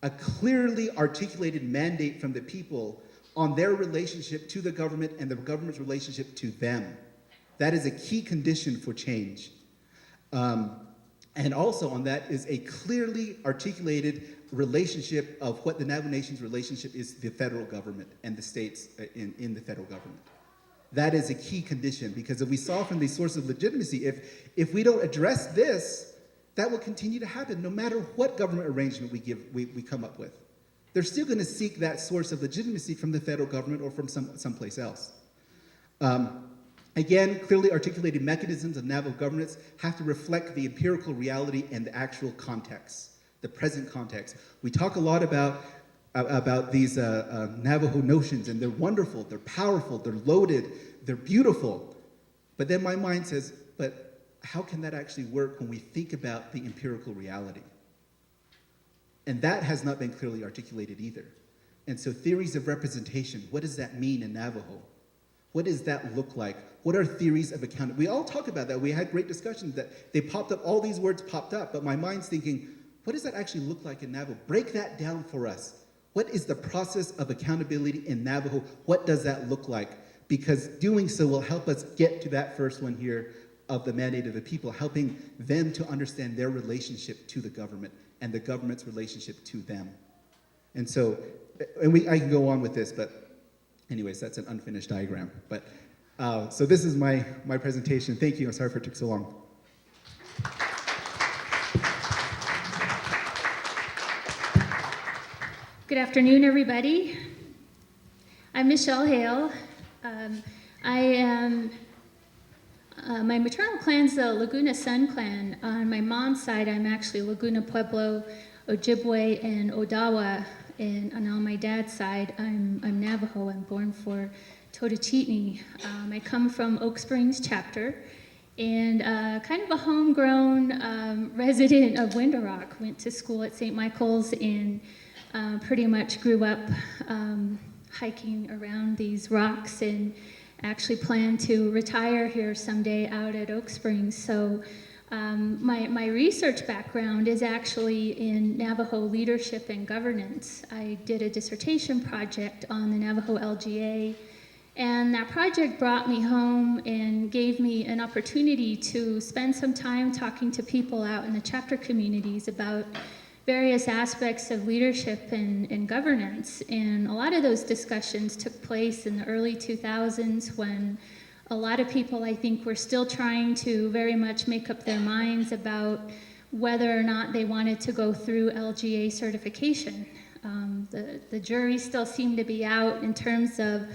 A clearly articulated mandate from the people on their relationship to the government and the government's relationship to them. That is a key condition for change. And also on that is a clearly articulated relationship of what the Navajo Nation's relationship is to the federal government and the states in the federal government. That is a key condition, because if we saw from these sources of legitimacy, if we don't address this, that will continue to happen no matter what government arrangement we come up with. They're still going to seek that source of legitimacy from the federal government or from someplace else. Again, clearly articulated mechanisms of Navajo governance have to reflect the empirical reality and the actual context, the present context. We talk a lot about these Navajo notions, and they're wonderful, they're powerful, they're loaded, they're beautiful. But then my mind says, but how can that actually work when we think about the empirical reality? And that has not been clearly articulated either. And so theories of representation, what does that mean in Navajo? What does that look like? What are theories of accountability? We all talk about that. We had great discussions that they popped up, all these words popped up, but my mind's thinking, what does that actually look like in Navajo? Break that down for us. What is the process of accountability in Navajo? What does that look like? Because doing so will help us get to that first one here of the mandate of the people, helping them to understand their relationship to the government and the government's relationship to them. And so, I can go on with this, but anyways, that's an unfinished diagram. But so this is my presentation. Thank you. I'm sorry for it took so long. Good afternoon, everybody. I'm Michelle Hale. I am, my maternal clan's the Laguna Sun clan. On my mom's side, I'm actually Laguna Pueblo, Ojibwe, and Odawa. And on my dad's side, I'm Navajo. I'm born for Totochitni. I come from Oak Springs chapter, and kind of a homegrown resident of Window Rock. Went to school at St. Michael's and pretty much grew up hiking around these rocks, and actually plan to retire here someday out at Oak Springs. So my research background is actually in Navajo leadership and governance. I did a dissertation project on the Navajo LGA And that project brought me home and gave me an opportunity to spend some time talking to people out in the chapter communities about various aspects of leadership and governance. And a lot of those discussions took place in the early 2000s when a lot of people, I think, were still trying to very much make up their minds about whether or not they wanted to go through LGA certification. The jury still seemed to be out in terms of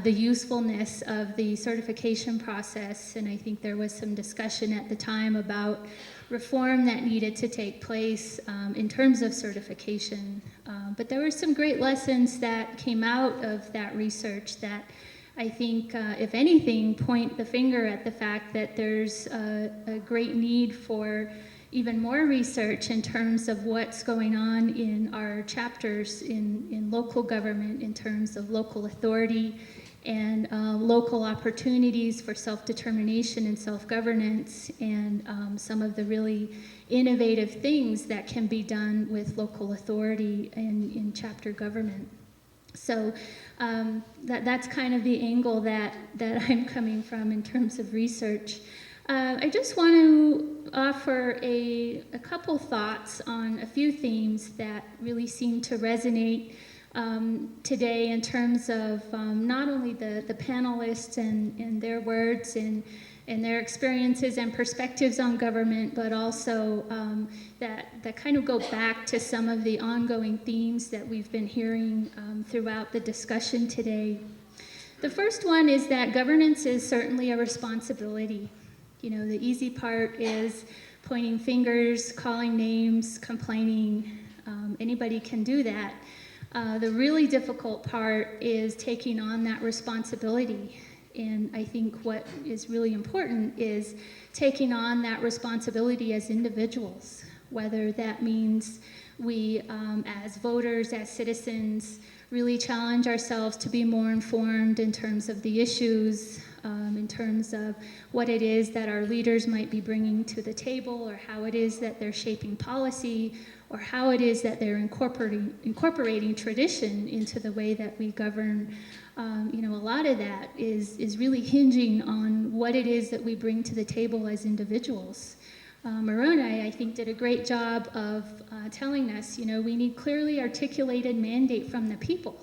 the usefulness of the certification process, and I think there was some discussion at the time about reform that needed to take place in terms of certification. But there were some great lessons that came out of that research that I think, if anything, point the finger at the fact that there's a great need for even more research in terms of what's going on in our chapters in local government, in terms of local authority and local opportunities for self-determination and self-governance, and some of the really innovative things that can be done with local authority and in chapter government. So that's kind of the angle that I'm coming from in terms of research. I just want to offer a couple thoughts on a few themes that really seem to resonate today in terms of not only the panelists and their words and their experiences and perspectives on government, but also that kind of go back to some of the ongoing themes that we've been hearing throughout the discussion today. The first one is that governance is certainly a responsibility. You know, the easy part is pointing fingers, calling names, complaining. Anybody can do that. The really difficult part is taking on that responsibility. And I think what is really important is taking on that responsibility as individuals, whether that means we, as voters, as citizens, really challenge ourselves to be more informed in terms of the issues, in terms of what it is that our leaders might be bringing to the table, or how it is that they're shaping policy, or how it is that they're incorporating tradition into the way that we govern. You know, a lot of that is really hinging on what it is that we bring to the table as individuals. Moroni, I think, did a great job of telling us, you know, we need clearly articulated mandate from the people.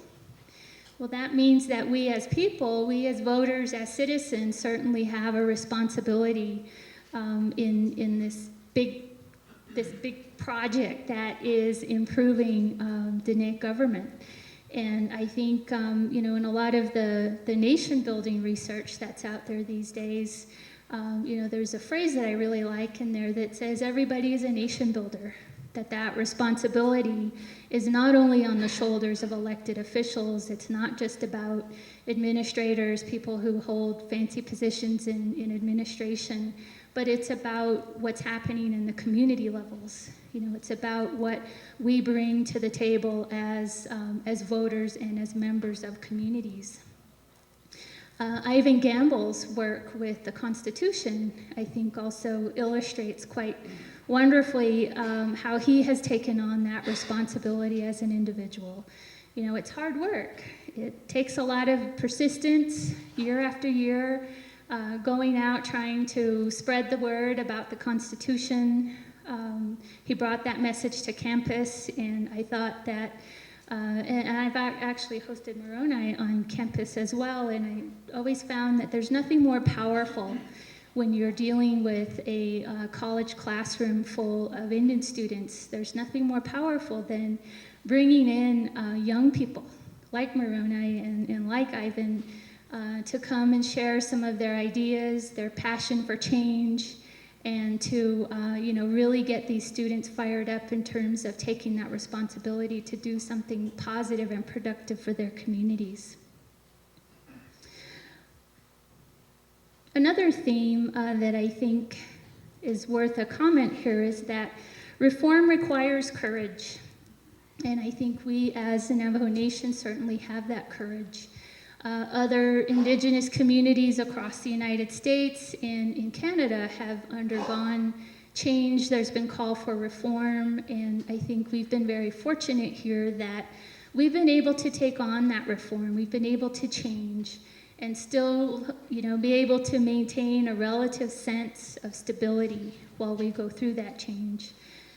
Well, that means that we as people, we as voters, as citizens, certainly have a responsibility in this big project that is improving Diné government. And I think, you know, in a lot of the nation-building research that's out there these days, you know, there's a phrase that I really like in there that says everybody is a nation builder, that responsibility is not only on the shoulders of elected officials, it's not just about administrators, people who hold fancy positions in administration, but it's about what's happening in the community levels. You know, it's about what we bring to the table as voters and as members of communities. Ivan Gamble's work with the Constitution, I think, also illustrates quite wonderfully how he has taken on that responsibility as an individual. You know, it's hard work. It takes a lot of persistence, year after year, going out trying to spread the word about the Constitution. He brought that message to campus, and I thought that and I've actually hosted Moroni on campus as well, and I always found that there's nothing more powerful when you're dealing with a college classroom full of Indian students. There's nothing more powerful than bringing in young people like Moroni and like Ivan to come and share some of their ideas, their passion for change, and to you know, really get these students fired up in terms of taking that responsibility to do something positive and productive for their communities. Another theme that I think is worth a comment here is that reform requires courage. And I think we as the Navajo Nation certainly have that courage. Other indigenous communities across the United States and in Canada have undergone change. There's been call for reform, and I think we've been very fortunate here that we've been able to take on that reform. We've been able to change and still, be able to maintain a relative sense of stability while we go through that change.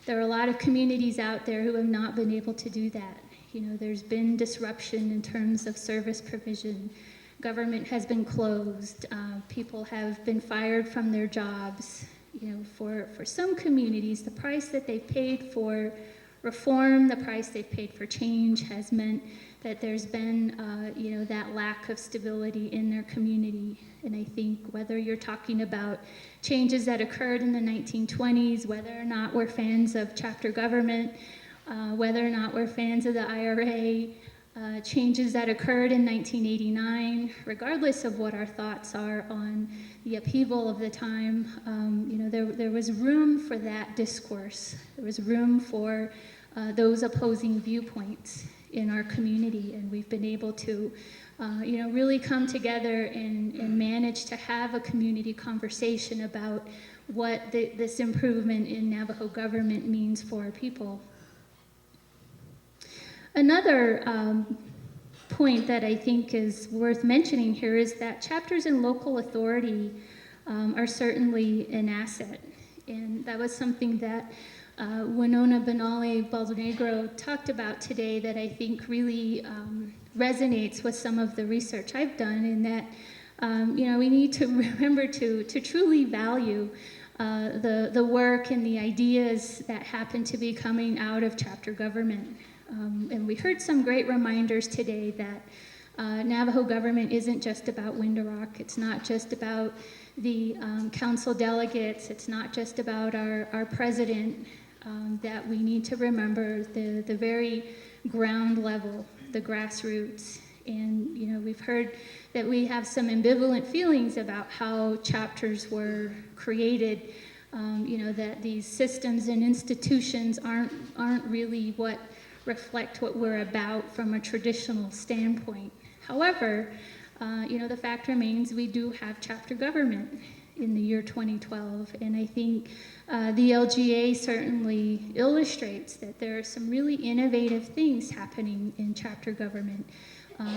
There are a lot of communities out there who have not been able to do that. There's been disruption in terms of service provision. Government has been closed. People have been fired from their jobs. For some communities, the price that they've paid for reform, the price they've paid for change has meant that there's been, that lack of stability in their community. And I think whether you're talking about changes that occurred in the 1920s, whether or not we're fans of chapter government, whether or not we're fans of the IRA, changes that occurred in 1989, regardless of what our thoughts are on the upheaval of the time, there was room for that discourse. There was room for those opposing viewpoints in our community, and we've been able to, really come together and manage to have a community conversation about what this improvement in Navajo government means for our people. Another point that I think is worth mentioning here is that chapters in local authority are certainly an asset. And that was something that Winona Benally Baldenegro talked about today that I think really resonates with some of the research I've done, in that we need to remember to truly value the work and the ideas that happen to be coming out of chapter government. And we heard some great reminders today that Navajo government isn't just about Window-Rock. It's not just about the council delegates. It's not just about our president. That we need to remember the very ground level, the grassroots. And we've heard that we have some ambivalent feelings about how chapters were created. That these systems and institutions aren't really what reflect what we're about from a traditional standpoint. However, the fact remains we do have chapter government in the year 2012, and I think the LGA certainly illustrates that there are some really innovative things happening in chapter government.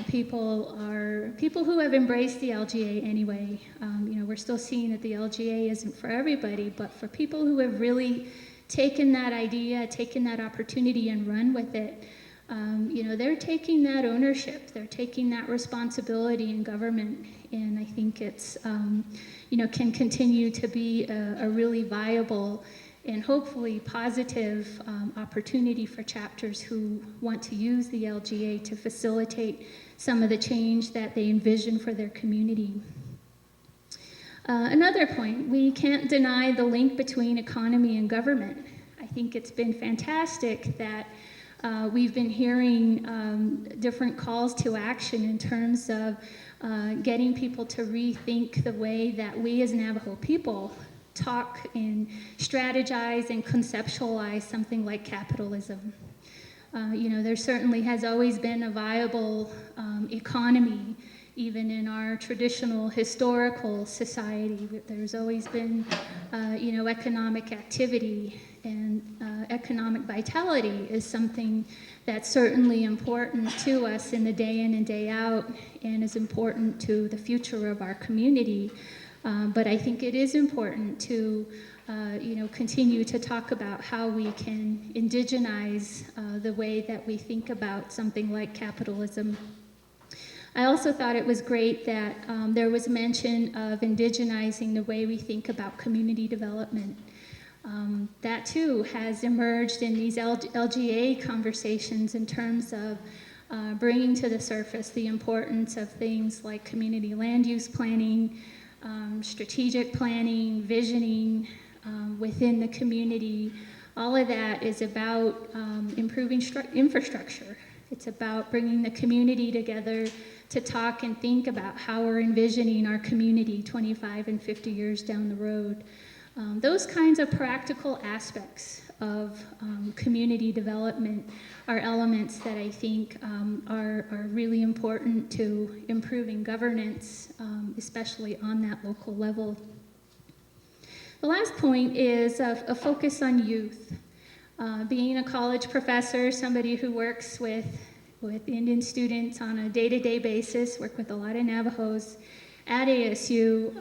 People who have embraced the LGA anyway. We're still seeing that the LGA isn't for everybody, but for people who have really taken that idea, taken that opportunity and run with it, they're taking that ownership, they're taking that responsibility in government, and I think it's, can continue to be a really viable and hopefully positive opportunity for chapters who want to use the LGA to facilitate some of the change that they envision for their community. Another point, we can't deny the link between economy and government. I think it's been fantastic that we've been hearing different calls to action in terms of getting people to rethink the way that we as Navajo people talk and strategize and conceptualize something like capitalism. There certainly has always been a viable economy, even in our traditional historical society. There's always been, economic activity, and economic vitality is something that's certainly important to us in the day in and day out, and is important to the future of our community. But I think it is important to, continue to talk about how we can indigenize the way that we think about something like capitalism. I also thought it was great that there was mention of indigenizing the way we think about community development. That too has emerged in these LGA conversations in terms of bringing to the surface the importance of things like community land use planning, strategic planning, visioning within the community. All of that is about improving infrastructure. It's about bringing the community together to talk and think about how we're envisioning our community 25 and 50 years down the road. Those kinds of practical aspects of community development are elements that I think are really important to improving governance, especially on that local level. The last point is a focus on youth. Being a college professor, somebody who works with with Indian students on a day-to-day basis, work with a lot of Navajos at ASU.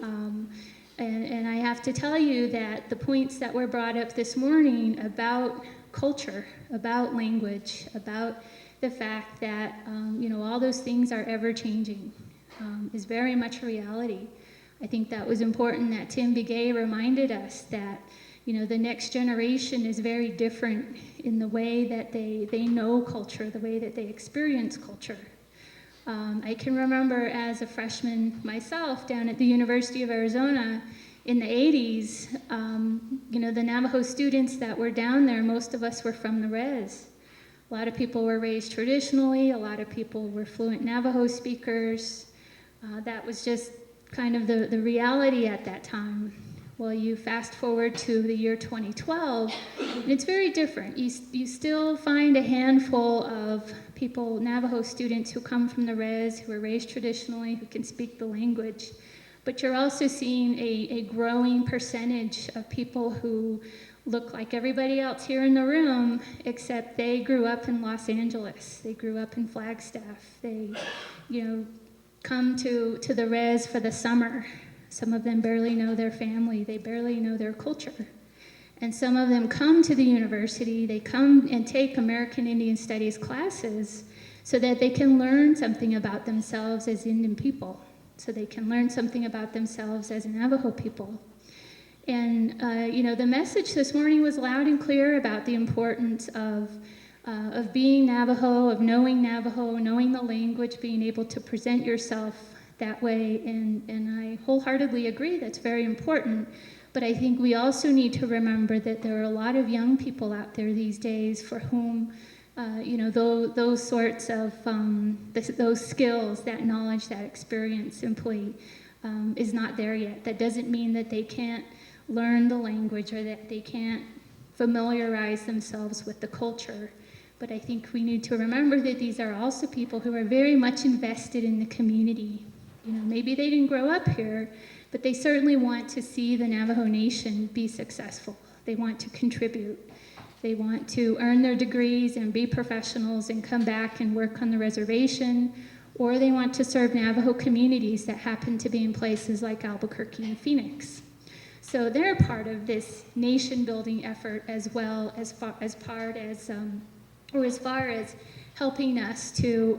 And I have to tell you that the points that were brought up this morning about culture, about language, about the fact that all those things are ever changing is very much a reality. I think that was important that Tim Begay reminded us that the next generation is very different in the way that they know culture, the way that they experience culture. I can remember as a freshman myself down at the University of Arizona in the 80s, the Navajo students that were down there, most of us were from the res. A lot of people were raised traditionally, a lot of people were fluent Navajo speakers. That was just kind of the reality at that time. Well, you fast forward to the year 2012, and it's very different. You still find a handful of people, Navajo students who come from the res, who are raised traditionally, who can speak the language. But you're also seeing a growing percentage of people who look like everybody else here in the room, except they grew up in Los Angeles. They grew up in Flagstaff. They, come to the res for the summer. Some of them barely know their family. They barely know their culture. And some of them come to the university. They come and take American Indian Studies classes so that they can learn something about themselves as Indian people, so they can learn something about themselves as Navajo people. And, the message this morning was loud and clear about the importance of being Navajo, of knowing Navajo, knowing the language, being able to present yourself that way. And I wholeheartely agree that's very important. But I think we also need to remember that there are a lot of young people out there these days for whom, those sorts of, those skills, that knowledge, that experience simply is not there yet. That doesn't mean that they can't learn the language or that they can't familiarize themselves with the culture. But I think we need to remember that these are also people who are very much invested in the community. Maybe they didn't grow up here, but they certainly want to see the Navajo Nation be successful. They want to contribute. They want to earn their degrees and be professionals and come back and work on the reservation, or they want to serve Navajo communities that happen to be in places like Albuquerque and Phoenix. So they're part of this nation-building effort as well as far as helping us to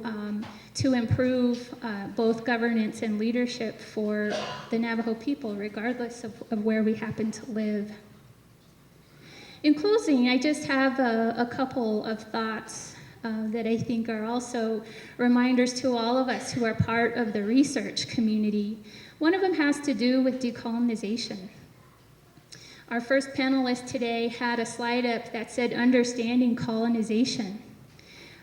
improve both governance and leadership for the Navajo people, regardless of where we happen to live. In closing, I just have a couple of thoughts that I think are also reminders to all of us who are part of the research community. One of them has to do with decolonization. Our first panelist today had a slide up that said understanding colonization.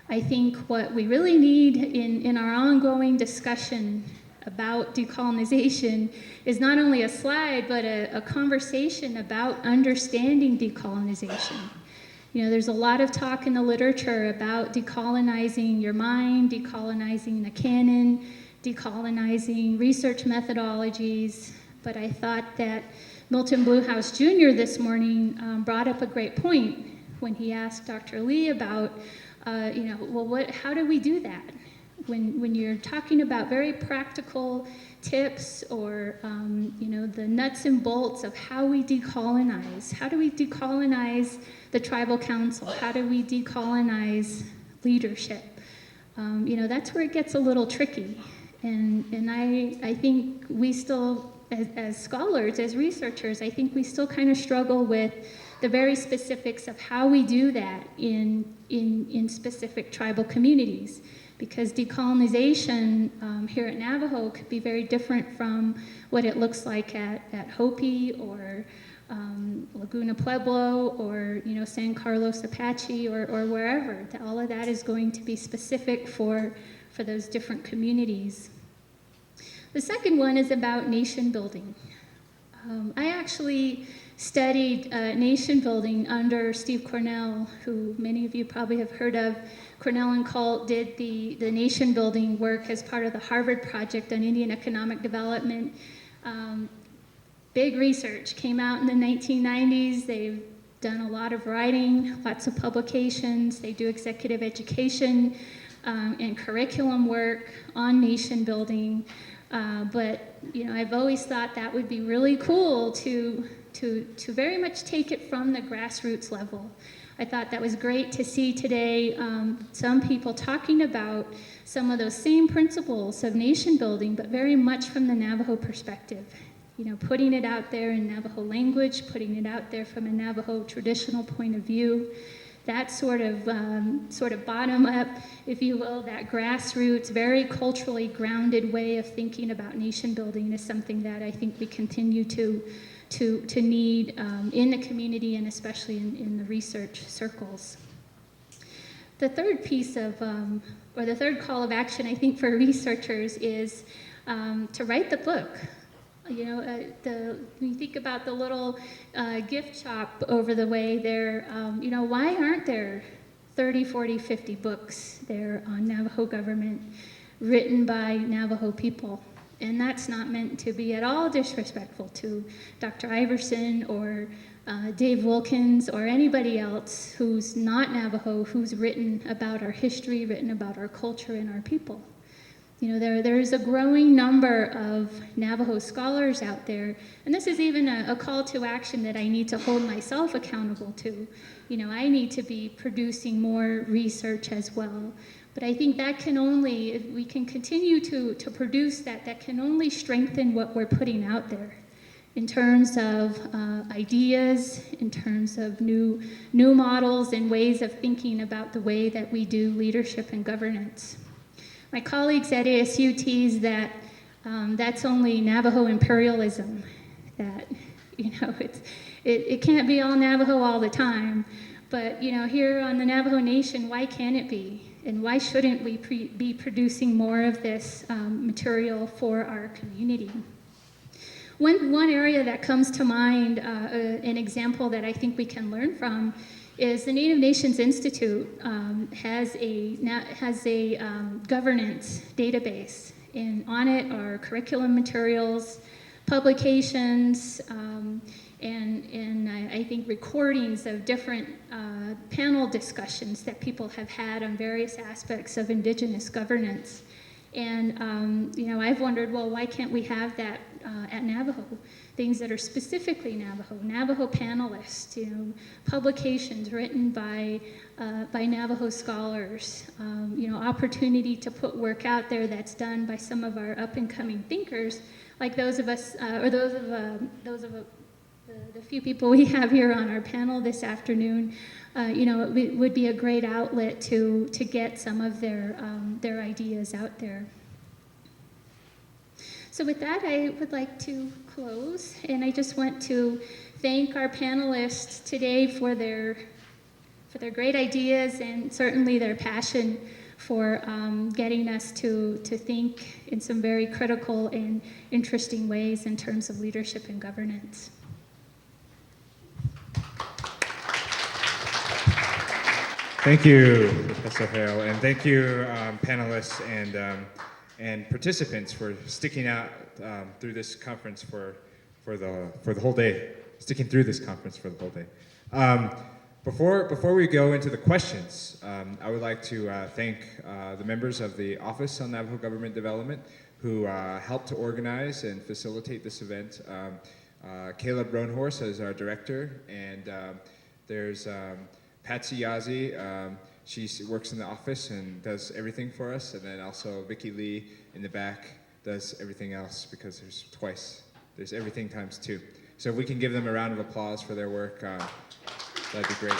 I think what we really need in our ongoing discussion about decolonization is not only a slide, but a conversation about understanding decolonization. There's a lot of talk in the literature about decolonizing your mind, decolonizing the canon, decolonizing research methodologies, but I thought that Milton Bluehouse Jr. this morning brought up a great point when he asked Dr. Lee about, how do we do that? When you're talking about very practical tips or, the nuts and bolts of how we decolonize. How do we decolonize the tribal council? How do we decolonize leadership? That's where it gets a little tricky. And I think we still, as scholars, as researchers, I think we still kind of struggle with the very specifics of how we do that in specific tribal communities. Because decolonization here at Navajo could be very different from what it looks like at Hopi or Laguna Pueblo or San Carlos Apache or wherever. All of that is going to be specific for those different communities. The second one is about nation building. I actually studied nation building under Steve Cornell, who many of you probably have heard of. Cornell and Colt did the nation building work as part of the Harvard Project on Indian Economic Development. Big research came out in the 1990s. They've done a lot of writing, lots of publications. They do executive education. and curriculum work on nation building. But I've always thought that would be really cool to very much take it from the grassroots level. I thought that was great to see today some people talking about some of those same principles of nation building, but very much from the Navajo perspective. Putting it out there in Navajo language, putting it out there from a Navajo traditional point of view. That sort of bottom up, if you will, that grassroots, very culturally grounded way of thinking about nation building is something that I think we continue to need in the community and especially in the research circles. The third piece of, or the third call of action, I think, for researchers is to write the book. When you think about the little gift shop over the way there, why aren't there 30, 40, 50 books there on Navajo government written by Navajo people? And that's not meant to be at all disrespectful to Dr. Iverson or Dave Wilkins or anybody else who's not Navajo, who's written about our history, written about our culture and our people. There is a growing number of Navajo scholars out there, and this is even a call to action that I need to hold myself accountable to. I need to be producing more research as well. But I think that can only, if we can continue to produce that can only strengthen what we're putting out there in terms of ideas, in terms of new models and ways of thinking about the way that we do leadership and governance. My colleagues at ASU tease that that's only Navajo imperialism, that it can't be all Navajo all the time, but here on the Navajo Nation, why can't it be? And why shouldn't we be producing more of this material for our community? One area that comes to mind, an example that I think we can learn from, is the Native Nations Institute has a governance database, and on it are curriculum materials, publications, and I think recordings of different panel discussions that people have had on various aspects of Indigenous governance. And I've wondered, well, why can't we have that at Navajo? Things that are specifically Navajo panelists, publications written by Navajo scholars, opportunity to put work out there that's done by some of our up and coming thinkers, like those of us, or those of the few people we have here on our panel this afternoon. It would be a great outlet to get some of their ideas out there. So with that, I would like to close, and I just want to thank our panelists today for their great ideas and certainly their passion for getting us to think in some very critical and interesting ways in terms of leadership and governance. Thank you, Professor Hale, and thank you, panelists and participants, for sticking out through this conference for the whole day, sticking through this conference for the whole day. Before we go into the questions, I would like to thank the members of the Office on Navajo Government Development who helped to organize and facilitate this event. Caleb Roanhorse is our director, and there's Patsy Yazzie. She works in the office and does everything for us, and then also Vicki Lee in the back does everything else, because there's everything times two. So if we can give them a round of applause for their work, that'd be great.